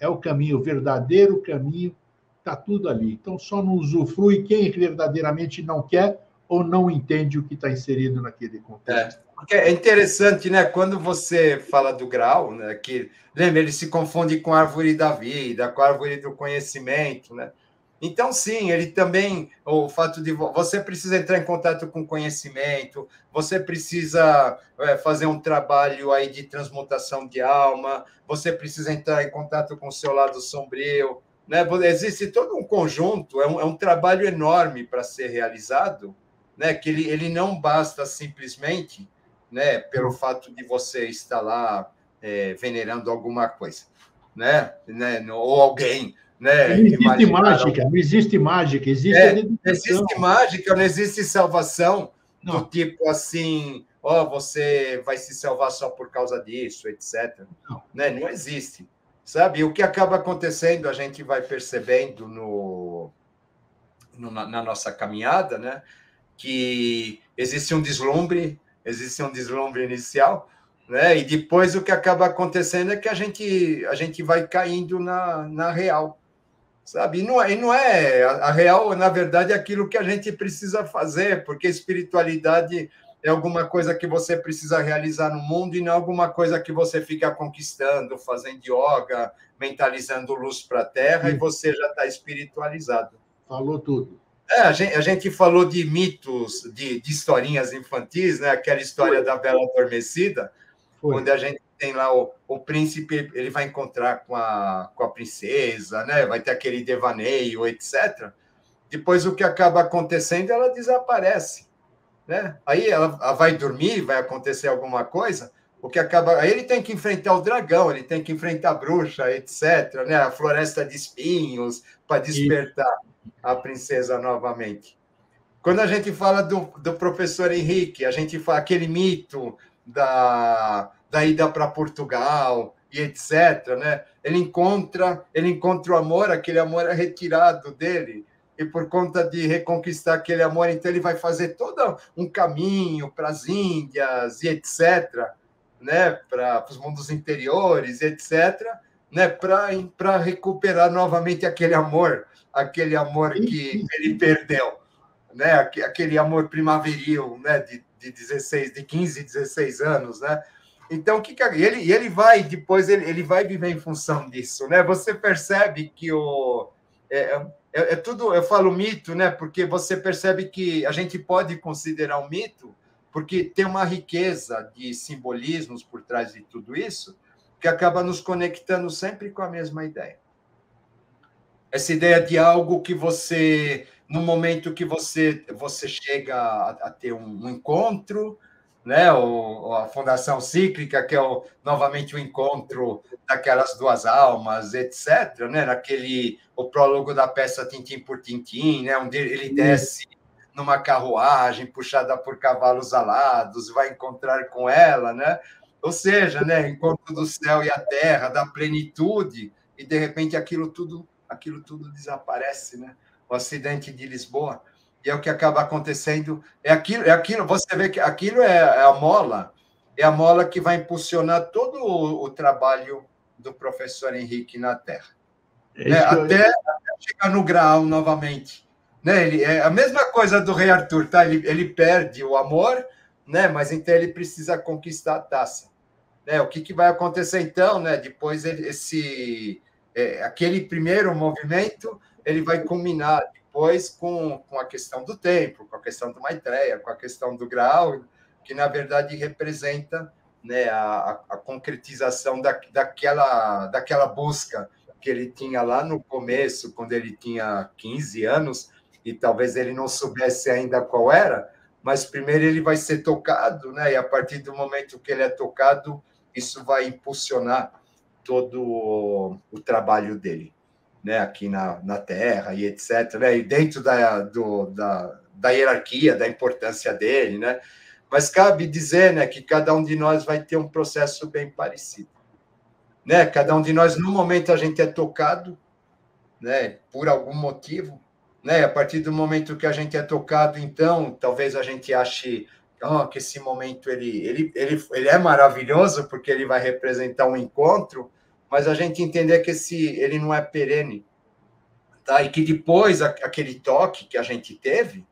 o verdadeiro caminho, está tudo ali. Então, só não usufrui quem verdadeiramente não quer ou não entende o que está inserido naquele contexto.
Porque é interessante, né? Quando você fala do grau, né? Que, lembra, ele se confunde com a árvore da vida, com a árvore do conhecimento, né? Então, sim, ele também, o fato de você precisa entrar em contato com conhecimento, você precisa fazer um trabalho aí de transmutação de alma, você precisa entrar em contato com o seu lado sombrio, né? Existe todo um conjunto, é um trabalho enorme para ser realizado, né? Que ele não basta simplesmente, né? Pelo fato de você estar lá venerando alguma coisa, né? Ou alguém. Né?
Não existe mágica, não existe mágica, existe a dedicação.
Não existe mágica, não existe salvação do tipo assim, você vai se salvar só por causa disso, etc.
Não.
Né? Não existe, sabe? O que acaba acontecendo, a gente vai percebendo na nossa caminhada, né? Que existe um deslumbre inicial, né? E depois o que acaba acontecendo é que a gente vai caindo na real. Sabe? E não é a real, na verdade, é aquilo que a gente precisa fazer, porque espiritualidade é alguma coisa que você precisa realizar no mundo e não alguma coisa que você fica conquistando, fazendo yoga, mentalizando luz para a Terra, e você já está espiritualizado.
Falou tudo.
A gente falou de mitos, de historinhas infantis, né? Aquela história da Bela Adormecida, onde a gente tem lá o príncipe, ele vai encontrar com a princesa, né? Vai ter aquele devaneio, etc. Depois, o que acaba acontecendo, ela desaparece, né? Aí ela vai dormir, vai acontecer alguma coisa, aí ele tem que enfrentar o dragão, ele tem que enfrentar a bruxa, etc., né? A floresta de espinhos, para despertar a princesa novamente. Quando a gente fala do professor Henrique, a gente fala aquele mito da ida para Portugal e etc., né? Ele encontra o amor, aquele amor é retirado dele, e por conta de reconquistar aquele amor, então ele vai fazer todo um caminho para as Índias e etc., né? Para os mundos interiores, etc., né? Para recuperar novamente aquele amor que ele perdeu, né? Aquele amor primaveril, né? De 15, 16 anos, né? Então, ele vai depois, ele vai viver em função disso, né? Você percebe que é tudo, eu falo mito, né? Porque você percebe que a gente pode considerar um mito, porque tem uma riqueza de simbolismos por trás de tudo isso, que acaba nos conectando sempre com a mesma ideia. Essa ideia de algo que você, no momento que você chega a ter um encontro, né? A Fundação Cíclica, que é novamente o encontro daquelas duas almas, etc., né? O prólogo da peça Tintim por Tintim, né? Onde ele desce numa carruagem puxada por cavalos alados, vai encontrar com ela, né? Ou seja, né? Encontro do céu e a terra, da plenitude, e de repente aquilo tudo desaparece, né? O acidente de Lisboa. E é o que acaba acontecendo. É aquilo. Você vê que aquilo é a mola que vai impulsionar todo o trabalho do professor Henrique na Terra. Né? Até chegar no grau novamente. Né? É a mesma coisa do Rei Arthur, tá? Ele perde o amor, né? Mas então ele precisa conquistar a taça. Né? O que vai acontecer então, né? Depois aquele primeiro movimento ele vai culminar depois com a questão do templo, com a questão do Maitreya, com a questão do Graal, que, na verdade, representa, né, a concretização daquela busca que ele tinha lá no começo, quando ele tinha 15 anos, e talvez ele não soubesse ainda qual era, mas primeiro ele vai ser tocado, né, e a partir do momento que ele é tocado, isso vai impulsionar todo o trabalho dele, né, aqui na Terra e etc., né, e dentro da hierarquia, da importância dele, né, mas cabe dizer, né, que cada um de nós vai ter um processo bem parecido, né, cada um de nós, no momento, a gente é tocado, né, por algum motivo, né, a partir do momento que a gente é tocado, então, talvez a gente ache que esse momento ele é maravilhoso, porque ele vai representar um encontro, mas a gente entender que ele não é perene, tá? E que depois aquele toque que a gente teve,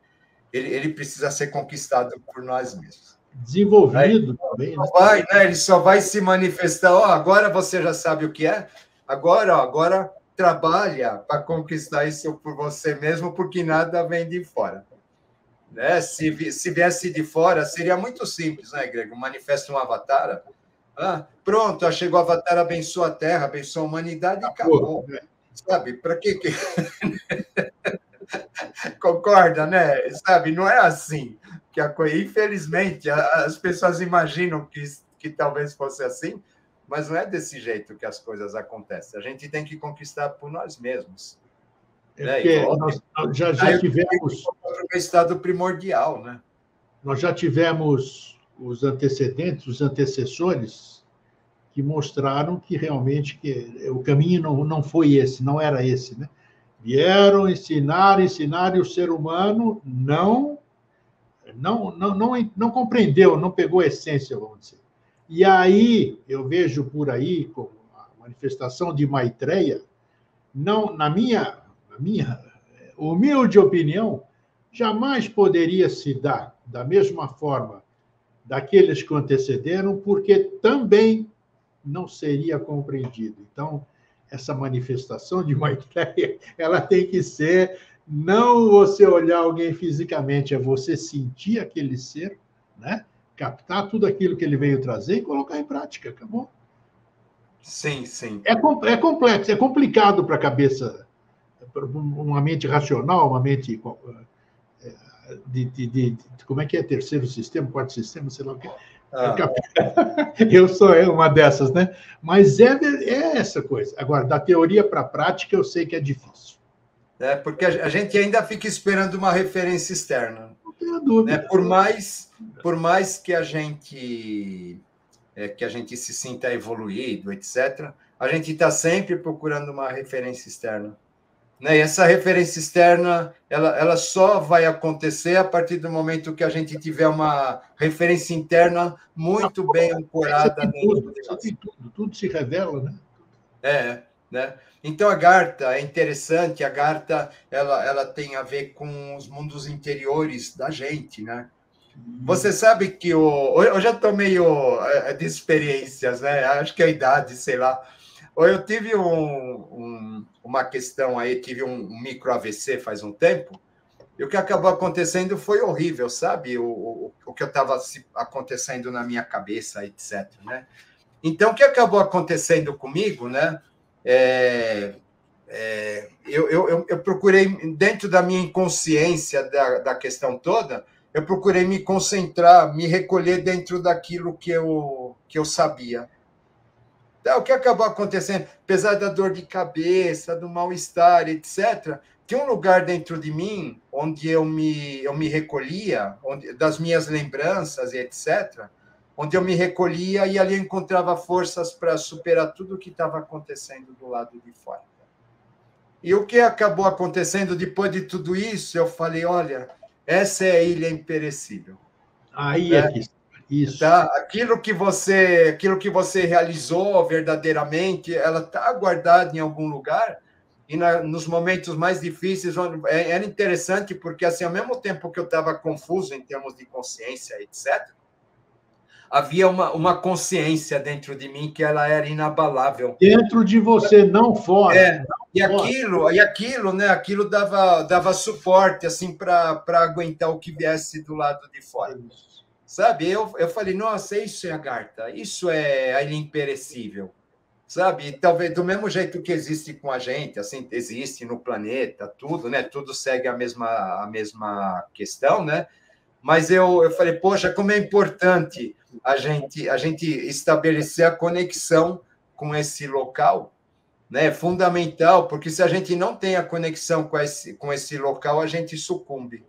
ele precisa ser conquistado por nós mesmos.
Desenvolvido também,
né? Ele só vai se manifestar, agora você já sabe o que é, agora trabalha para conquistar isso por você mesmo, porque nada vem de fora. Né? Se viesse de fora, seria muito simples, né, Grego? Manifesta um avatar, pronto, chegou o avatar, abençoa a Terra, abençoa a humanidade e acabou. Sabe, para que... Concorda, né? Sabe, não é assim que a coisa... Infelizmente, as pessoas imaginam que talvez fosse assim, mas não é desse jeito que as coisas acontecem. A gente tem que conquistar por nós mesmos.
Porque nós já tivemos...
o estado primordial, né?
Nós já tivemos os antecedentes, os antecessores, que mostraram que realmente o caminho não foi esse, não era esse, né? Vieram ensinar, e o ser humano não compreendeu, não pegou a essência, vamos dizer. E aí, eu vejo por aí, como a manifestação de Maitreya, na minha humilde opinião, jamais poderia se dar da mesma forma daqueles que o antecederam, porque também não seria compreendido. Então, essa manifestação de Maitreya, ela tem que ser não você olhar alguém fisicamente, é você sentir aquele ser, né? Captar tudo aquilo que ele veio trazer e colocar em prática, acabou.
Sim, sim.
É complexo, é complicado para a cabeça, para uma mente racional, uma mente como é que é? Terceiro sistema, quarto sistema, sei lá o quê. Eu sou uma dessas, né? Mas é essa coisa. Agora, da teoria para a prática, eu sei que é difícil.
Porque a gente ainda fica esperando uma referência externa.
Não tenho dúvida.
Né? Por mais que a gente se sinta evoluído, etc., a gente está sempre procurando uma referência externa. Né? E essa referência externa, ela só vai acontecer a partir do momento que a gente tiver uma referência interna muito bem ancorada.
Você tem tudo se revela, né?
Né? Então, a Gartha é interessante, a Gartha ela tem a ver com os mundos interiores da gente, né? Você sabe que eu já estou meio de experiências, né? Acho que é a idade, sei lá. Eu tive uma questão aí, tive um micro AVC faz um tempo, e o que acabou acontecendo foi horrível, sabe? O que estava acontecendo na minha cabeça, etc. Né? Então, o que acabou acontecendo comigo, né? Eu procurei, dentro da minha inconsciência da questão toda, eu procurei me concentrar, me recolher dentro daquilo que eu sabia. Então, o que acabou acontecendo? Apesar da dor de cabeça, do mal-estar, etc., tinha um lugar dentro de mim onde eu me recolhia, das minhas lembranças e etc., onde eu me recolhia e ali eu encontrava forças para superar tudo o que estava acontecendo do lado de fora. E o que acabou acontecendo depois de tudo isso, eu falei, olha, essa é a ilha imperecível.
Aí é que isso.
Tá? Aquilo que você realizou verdadeiramente, ela está guardada em algum lugar, e nos momentos mais difíceis, era interessante, porque assim, ao mesmo tempo que eu estava confuso em termos de consciência, etc., havia uma consciência dentro de mim que ela era inabalável.
Dentro de você, não fora.
Aquilo, né? Aquilo dava suporte assim para aguentar o que viesse do lado de fora. Sabe? Eu falei, nossa, isso é Agartha, isso é a ilha imperecível. Sabe? Talvez do mesmo jeito que existe com a gente, assim, existe no planeta, tudo, né? Tudo segue a mesma questão, né? Mas eu falei, poxa, como é importante a gente estabelecer a conexão com esse local, né? É fundamental, porque se a gente não tem a conexão com esse local, a gente sucumbe.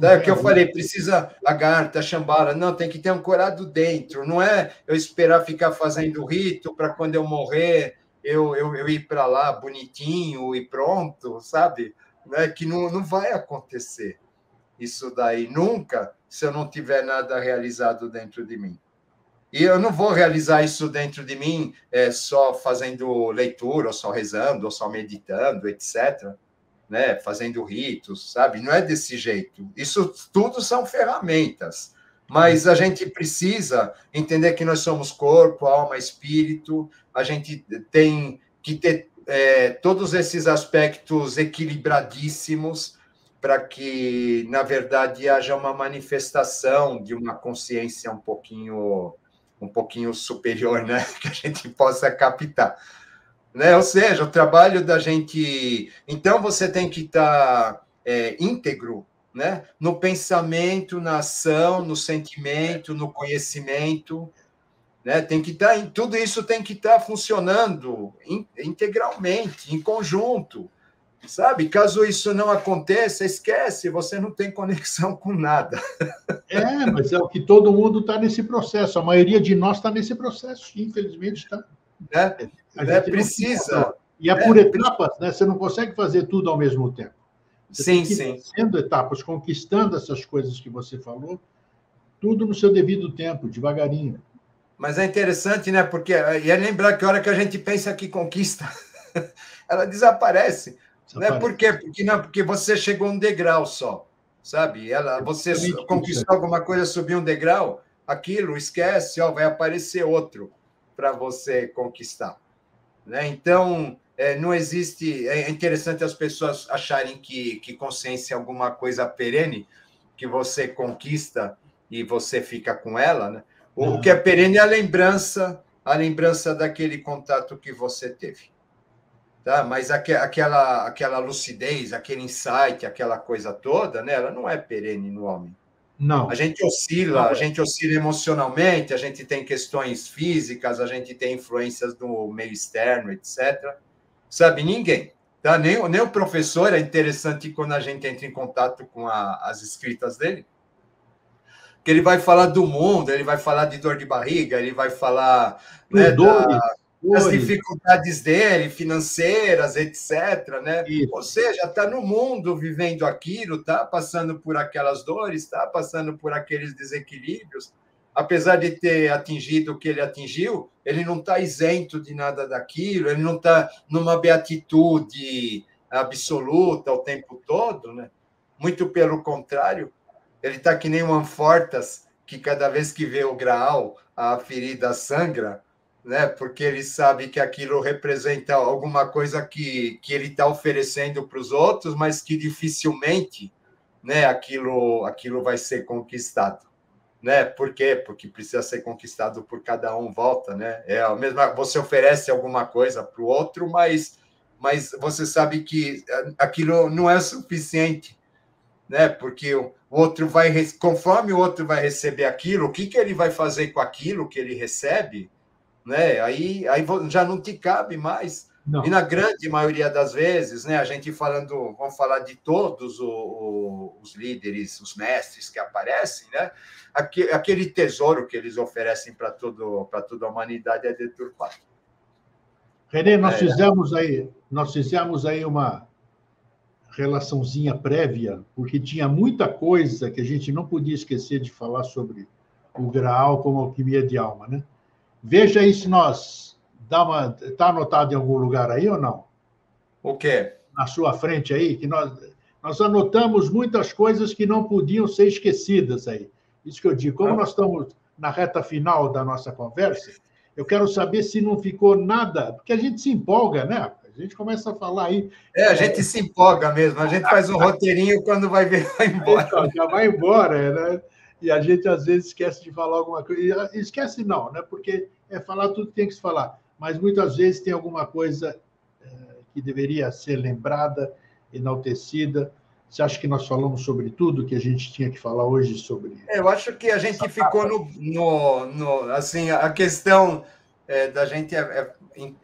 É o que eu falei, precisa Agartha, Shambhala, não, tem que ter ancorado dentro, não é eu esperar ficar fazendo rito para quando eu morrer eu ir para lá bonitinho e pronto, sabe? Né? Que não vai acontecer isso daí nunca se eu não tiver nada realizado dentro de mim. E eu não vou realizar isso dentro de mim só fazendo leitura, ou só rezando, ou só meditando, etc., né, fazendo ritos, sabe? Não é desse jeito. Isso tudo são ferramentas, mas a gente precisa entender que nós somos corpo, alma, espírito, a gente tem que ter todos esses aspectos equilibradíssimos para que, na verdade, haja uma manifestação de uma consciência um pouquinho superior, né, que a gente possa captar. Né? Ou seja, o trabalho da gente... Então, você tem que estar íntegro, né? No pensamento, na ação, no sentimento, no conhecimento. Né? Tem que estar, tudo isso tem que estar funcionando integralmente, em conjunto. Sabe? Caso isso não aconteça, esquece, você não tem conexão com nada.
Mas é o que todo mundo está nesse processo. A maioria de nós está nesse processo, infelizmente está.
Precisa.
E é por etapas, né? Você não consegue fazer tudo ao mesmo tempo. Você tem que ir fazendo etapas, conquistando essas coisas que você falou, tudo no seu devido tempo, devagarinho.
Mas é interessante, né? Porque é lembrar que a hora que a gente pensa que conquista, ela desaparece. Né? Por quê? Porque você chegou a um degrau só, sabe? Você conquistou alguma coisa, subiu um degrau, aquilo, esquece, vai aparecer outro para você conquistar. Né? Então, não existe... É interessante as pessoas acharem que consciência é alguma coisa perene, que você conquista e você fica com ela. Né? O que é perene é a lembrança daquele contato que você teve. Tá? Mas aquela lucidez, aquele insight, aquela coisa toda, né? Ela não é perene no homem.
Não.
A gente oscila emocionalmente, a gente tem questões físicas, a gente tem influências do meio externo, etc. Sabe, ninguém. Tá? Nem o professor é interessante quando a gente entra em contato com as escritas dele, que ele vai falar do mundo, ele vai falar de dor de barriga, ele vai falar das dificuldades dele, financeiras, etc. Né? Ou seja, está no mundo vivendo aquilo, está passando por aquelas dores, está passando por aqueles desequilíbrios. Apesar de ter atingido o que ele atingiu, ele não está isento de nada daquilo, ele não está numa beatitude absoluta o tempo todo. Né? Muito pelo contrário, ele está que nem um Anfortas, que cada vez que vê o Graal, a ferida sangra, né? Porque ele sabe que aquilo representa alguma coisa que ele está oferecendo para os outros, mas que dificilmente, né, aquilo vai ser conquistado. Né? Por quê? Porque precisa ser conquistado por cada um, volta. Né? Você oferece alguma coisa para o outro, mas você sabe que aquilo não é suficiente. Né? Porque o outro conforme o outro vai receber aquilo, o que ele vai fazer com aquilo que ele recebe? Né? Aí já não te cabe mais. Não. E na grande maioria das vezes, né, a gente vamos falar de todos os líderes, os mestres que aparecem, né, aquele tesouro que eles oferecem para toda a humanidade é deturpado.
René, nós fizemos aí uma relaçãozinha prévia, porque tinha muita coisa que a gente não podia esquecer de falar sobre o Graal como alquimia de alma, né? Veja aí se nós está anotado em algum lugar aí ou não?
O quê?
Na sua frente aí, que nós anotamos muitas coisas que não podiam ser esquecidas aí. Isso que eu digo. Como nós estamos na reta final da nossa conversa, eu quero saber se não ficou nada, porque a gente se empolga, né? A gente começa a falar aí.
A gente se empolga mesmo, a gente faz um roteirinho quando vai ver, vai embora.
Então, já vai embora, né? E a gente às vezes esquece de falar alguma coisa. E esquece não, né? Porque é falar tudo que tem que se falar. Mas muitas vezes tem alguma coisa que deveria ser lembrada, enaltecida. Você acha que nós falamos sobre tudo que a gente tinha que falar hoje sobre?
Eu acho que a gente ficou assim, a questão da gente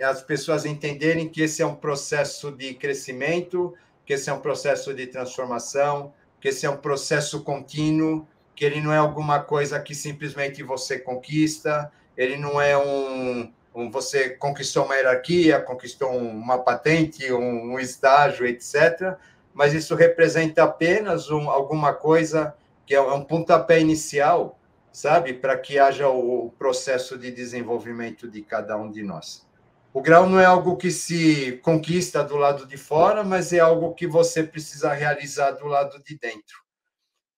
as pessoas entenderem que esse é um processo de crescimento, que esse é um processo de transformação, que esse é um processo contínuo, que ele não é alguma coisa que simplesmente você conquista, ele não é você conquistou uma hierarquia, conquistou uma patente, um estágio, etc., mas isso representa apenas alguma coisa que é um pontapé inicial, sabe, para que haja o processo de desenvolvimento de cada um de nós. O grau não é algo que se conquista do lado de fora, mas é algo que você precisa realizar do lado de dentro.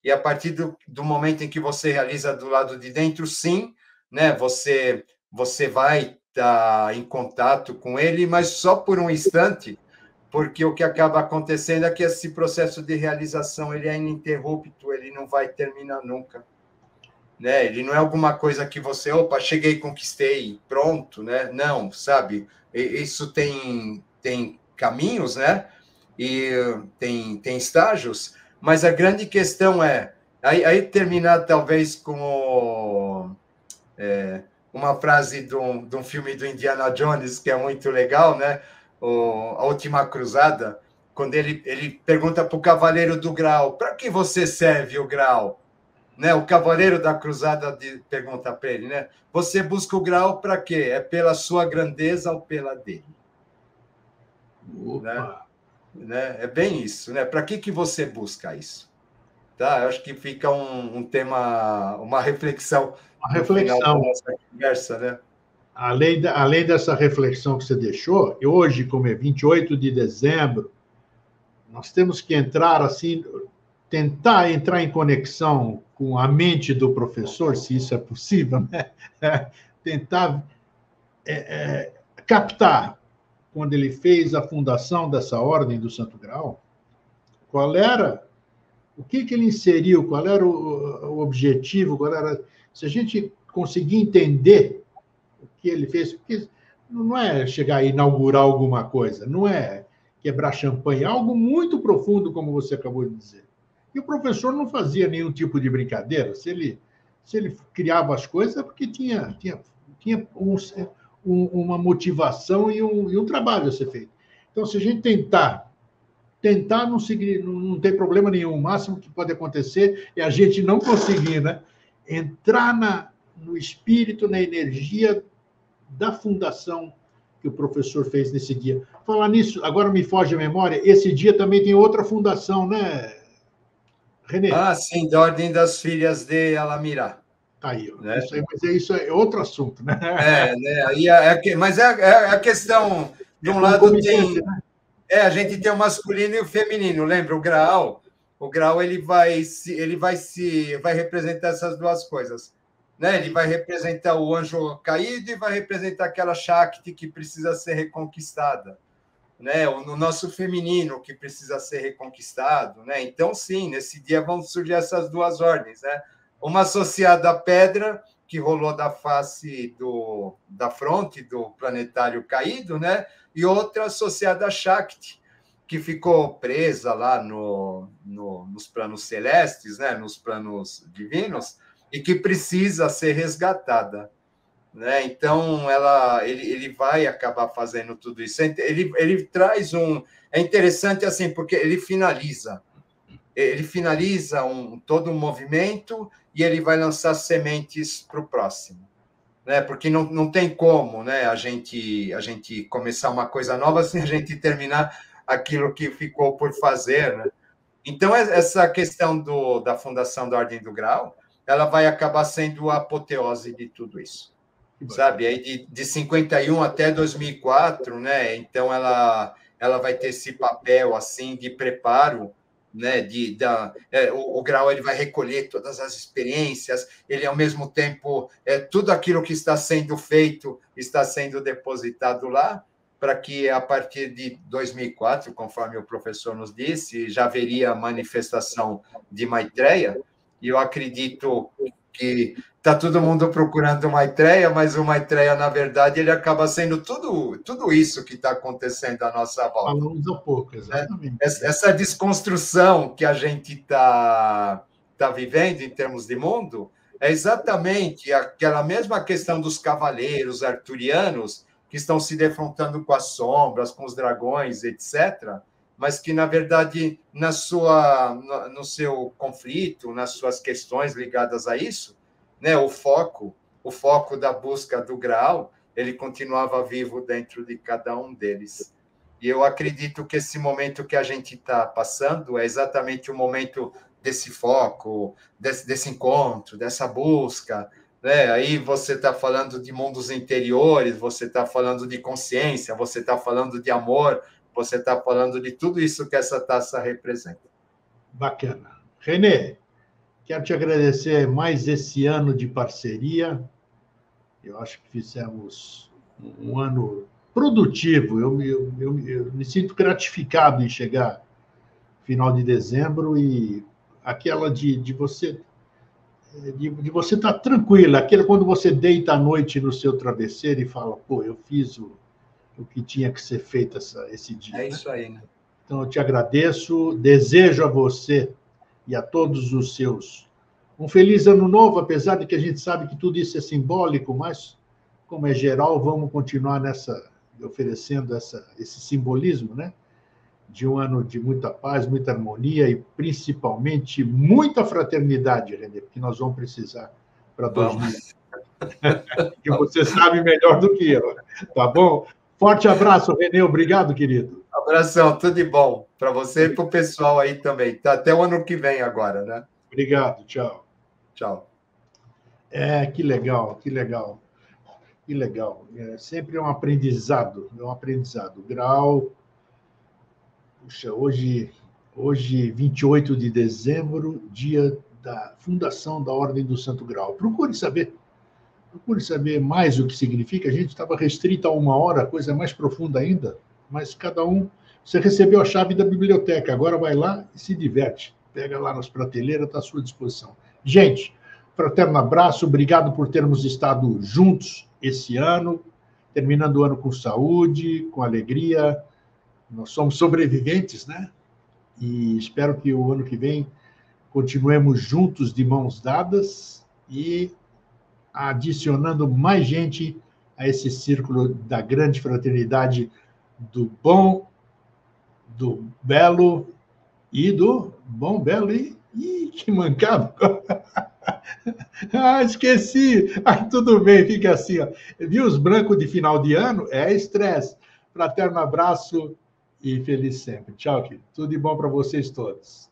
E a partir do momento em que você realiza do lado de dentro, sim, né, você vai estar em contato com ele, mas só por um instante, porque o que acaba acontecendo é que esse processo de realização ele é ininterrupto, ele não vai terminar nunca. Né? Ele não é alguma coisa que você, opa, cheguei, conquistei, pronto, né? Não, sabe? Isso tem caminhos, né? E tem estágios, mas a grande questão aí terminar talvez com uma frase de um filme do Indiana Jones, que é muito legal, né? A Última Cruzada, quando ele pergunta para o Cavaleiro do Grau, para que você serve o Grau? Né? O Cavaleiro da Cruzada pergunta para ele, né? Você busca o Grau para quê? É pela sua grandeza ou pela dele? Né? É bem isso, né? Para que você busca isso? Tá? Eu acho que fica um tema, uma reflexão.
Uma reflexão.
No final da nossa conversa, né?
Além dessa reflexão que você deixou, hoje, como é 28 de dezembro, nós temos que entrar assim, tentar entrar em conexão com a mente do professor, se isso é possível, né? Tentar captar, quando ele fez a fundação dessa ordem do Santo Grau, qual era, o que ele inseriu, qual era o objetivo, se a gente conseguir entender o que ele fez, porque não é chegar a inaugurar alguma coisa, não é quebrar champanhe, é algo muito profundo, como você acabou de dizer. E o professor não fazia nenhum tipo de brincadeira. Se ele criava as coisas, é porque tinha uma motivação e um trabalho a ser feito. Então, se a gente tentar não tem problema nenhum. O máximo que pode acontecer é a gente não conseguir, né? Entrar no espírito, na energia da fundação que o professor fez nesse dia. Falar nisso, agora me foge a memória, esse dia também tem outra fundação, né, Renê?
Sim, da Ordem das Filhas de Alamirá.
Tá aí, né? Isso é outro assunto, né?
Né? Mas é a questão, de um lado tem... Né? A gente tem o masculino e o feminino, lembra? O grau ele vai representar essas duas coisas. Né? Ele vai representar o anjo caído e vai representar aquela Shakti que precisa ser reconquistada. Né? O nosso feminino que precisa ser reconquistado. Né? Então, sim, nesse dia vão surgir essas duas ordens. Né? Uma associada à pedra, que rolou da face da fronte do planetário caído, né? E outra associada a Shakti, que ficou presa lá nos planos celestes, né? Nos planos divinos, e que precisa ser resgatada. Né? Então, ele vai acabar fazendo tudo isso. Ele traz É interessante, assim, porque ele finaliza todo um movimento e ele vai lançar sementes para o próximo. Né? Porque não tem como, né, a gente começar uma coisa nova sem a gente terminar aquilo que ficou por fazer. Né? Então, essa questão da fundação da Ordem do Grau, ela vai acabar sendo a apoteose de tudo isso. Sabe? Aí de 51 até 2004, né? Então, ela vai ter esse papel assim de preparo, né, o Graal ele vai recolher todas as experiências, ele, ao mesmo tempo, tudo aquilo que está sendo feito está sendo depositado lá, para que, a partir de 2004, conforme o professor nos disse, já haveria a manifestação de Maitreya, e eu acredito que está todo mundo procurando Maitreya, mas o Maitreya, na verdade, ele acaba sendo tudo isso que está acontecendo à nossa volta.
Falamos há pouco, exatamente.
Essa desconstrução que a gente está vivendo em termos de mundo é exatamente aquela mesma questão dos cavaleiros arturianos que estão se defrontando com as sombras, com os dragões, etc., mas que, na verdade, no seu conflito, nas suas questões ligadas a isso, né, o foco da busca do Graal, ele continuava vivo dentro de cada um deles. E eu acredito que esse momento que a gente está passando é exatamente o momento desse foco, desse encontro, dessa busca, né? Aí você está falando de mundos interiores, você está falando de consciência, você está falando de amor, você está falando de tudo isso que essa taça representa.
Bacana. Renê, quero te agradecer mais esse ano de parceria. Eu acho que fizemos um ano produtivo. Eu me sinto gratificado em chegar final de dezembro e aquela de você estar tranquila, aquele quando você deita à noite no seu travesseiro e fala, pô, eu fiz o que tinha que ser feito esse dia.
É isso aí, né?
Então, eu te agradeço, desejo a você e a todos os seus um feliz ano novo, apesar de que a gente sabe que tudo isso é simbólico, mas, como é geral, vamos continuar oferecendo esse simbolismo, né? De um ano de muita paz, muita harmonia e, principalmente, muita fraternidade, Renê, porque nós vamos precisar para 2020. Que você sabe melhor do que eu, tá bom? Forte abraço, Renê. Obrigado, querido.
Abração, tudo de bom para você e para o pessoal aí também. Tá até o ano que vem agora, né?
Obrigado, tchau.
Tchau.
Que legal, que legal. Que legal. Sempre é um aprendizado, Graal, puxa, hoje 28 de dezembro, dia da fundação da Ordem do Santo Graal. Procure saber mais o que significa. A gente estava restrito a 1 hora, coisa mais profunda ainda, mas cada um... Você recebeu a chave da biblioteca, agora vai lá e se diverte. Pega lá nas prateleiras, está à sua disposição. Gente, fraterno abraço, obrigado por termos estado juntos esse ano, terminando o ano com saúde, com alegria. Nós somos sobreviventes, né? E espero que o ano que vem continuemos juntos, de mãos dadas, e adicionando mais gente a esse círculo da grande fraternidade do bom, do belo e do bom, belo e que mancado! Esqueci! Tudo bem, fica assim. Ó. Viu os brancos de final de ano? É estresse. Fraterno abraço e feliz sempre. Tchau, querido. Tudo de bom para vocês todos.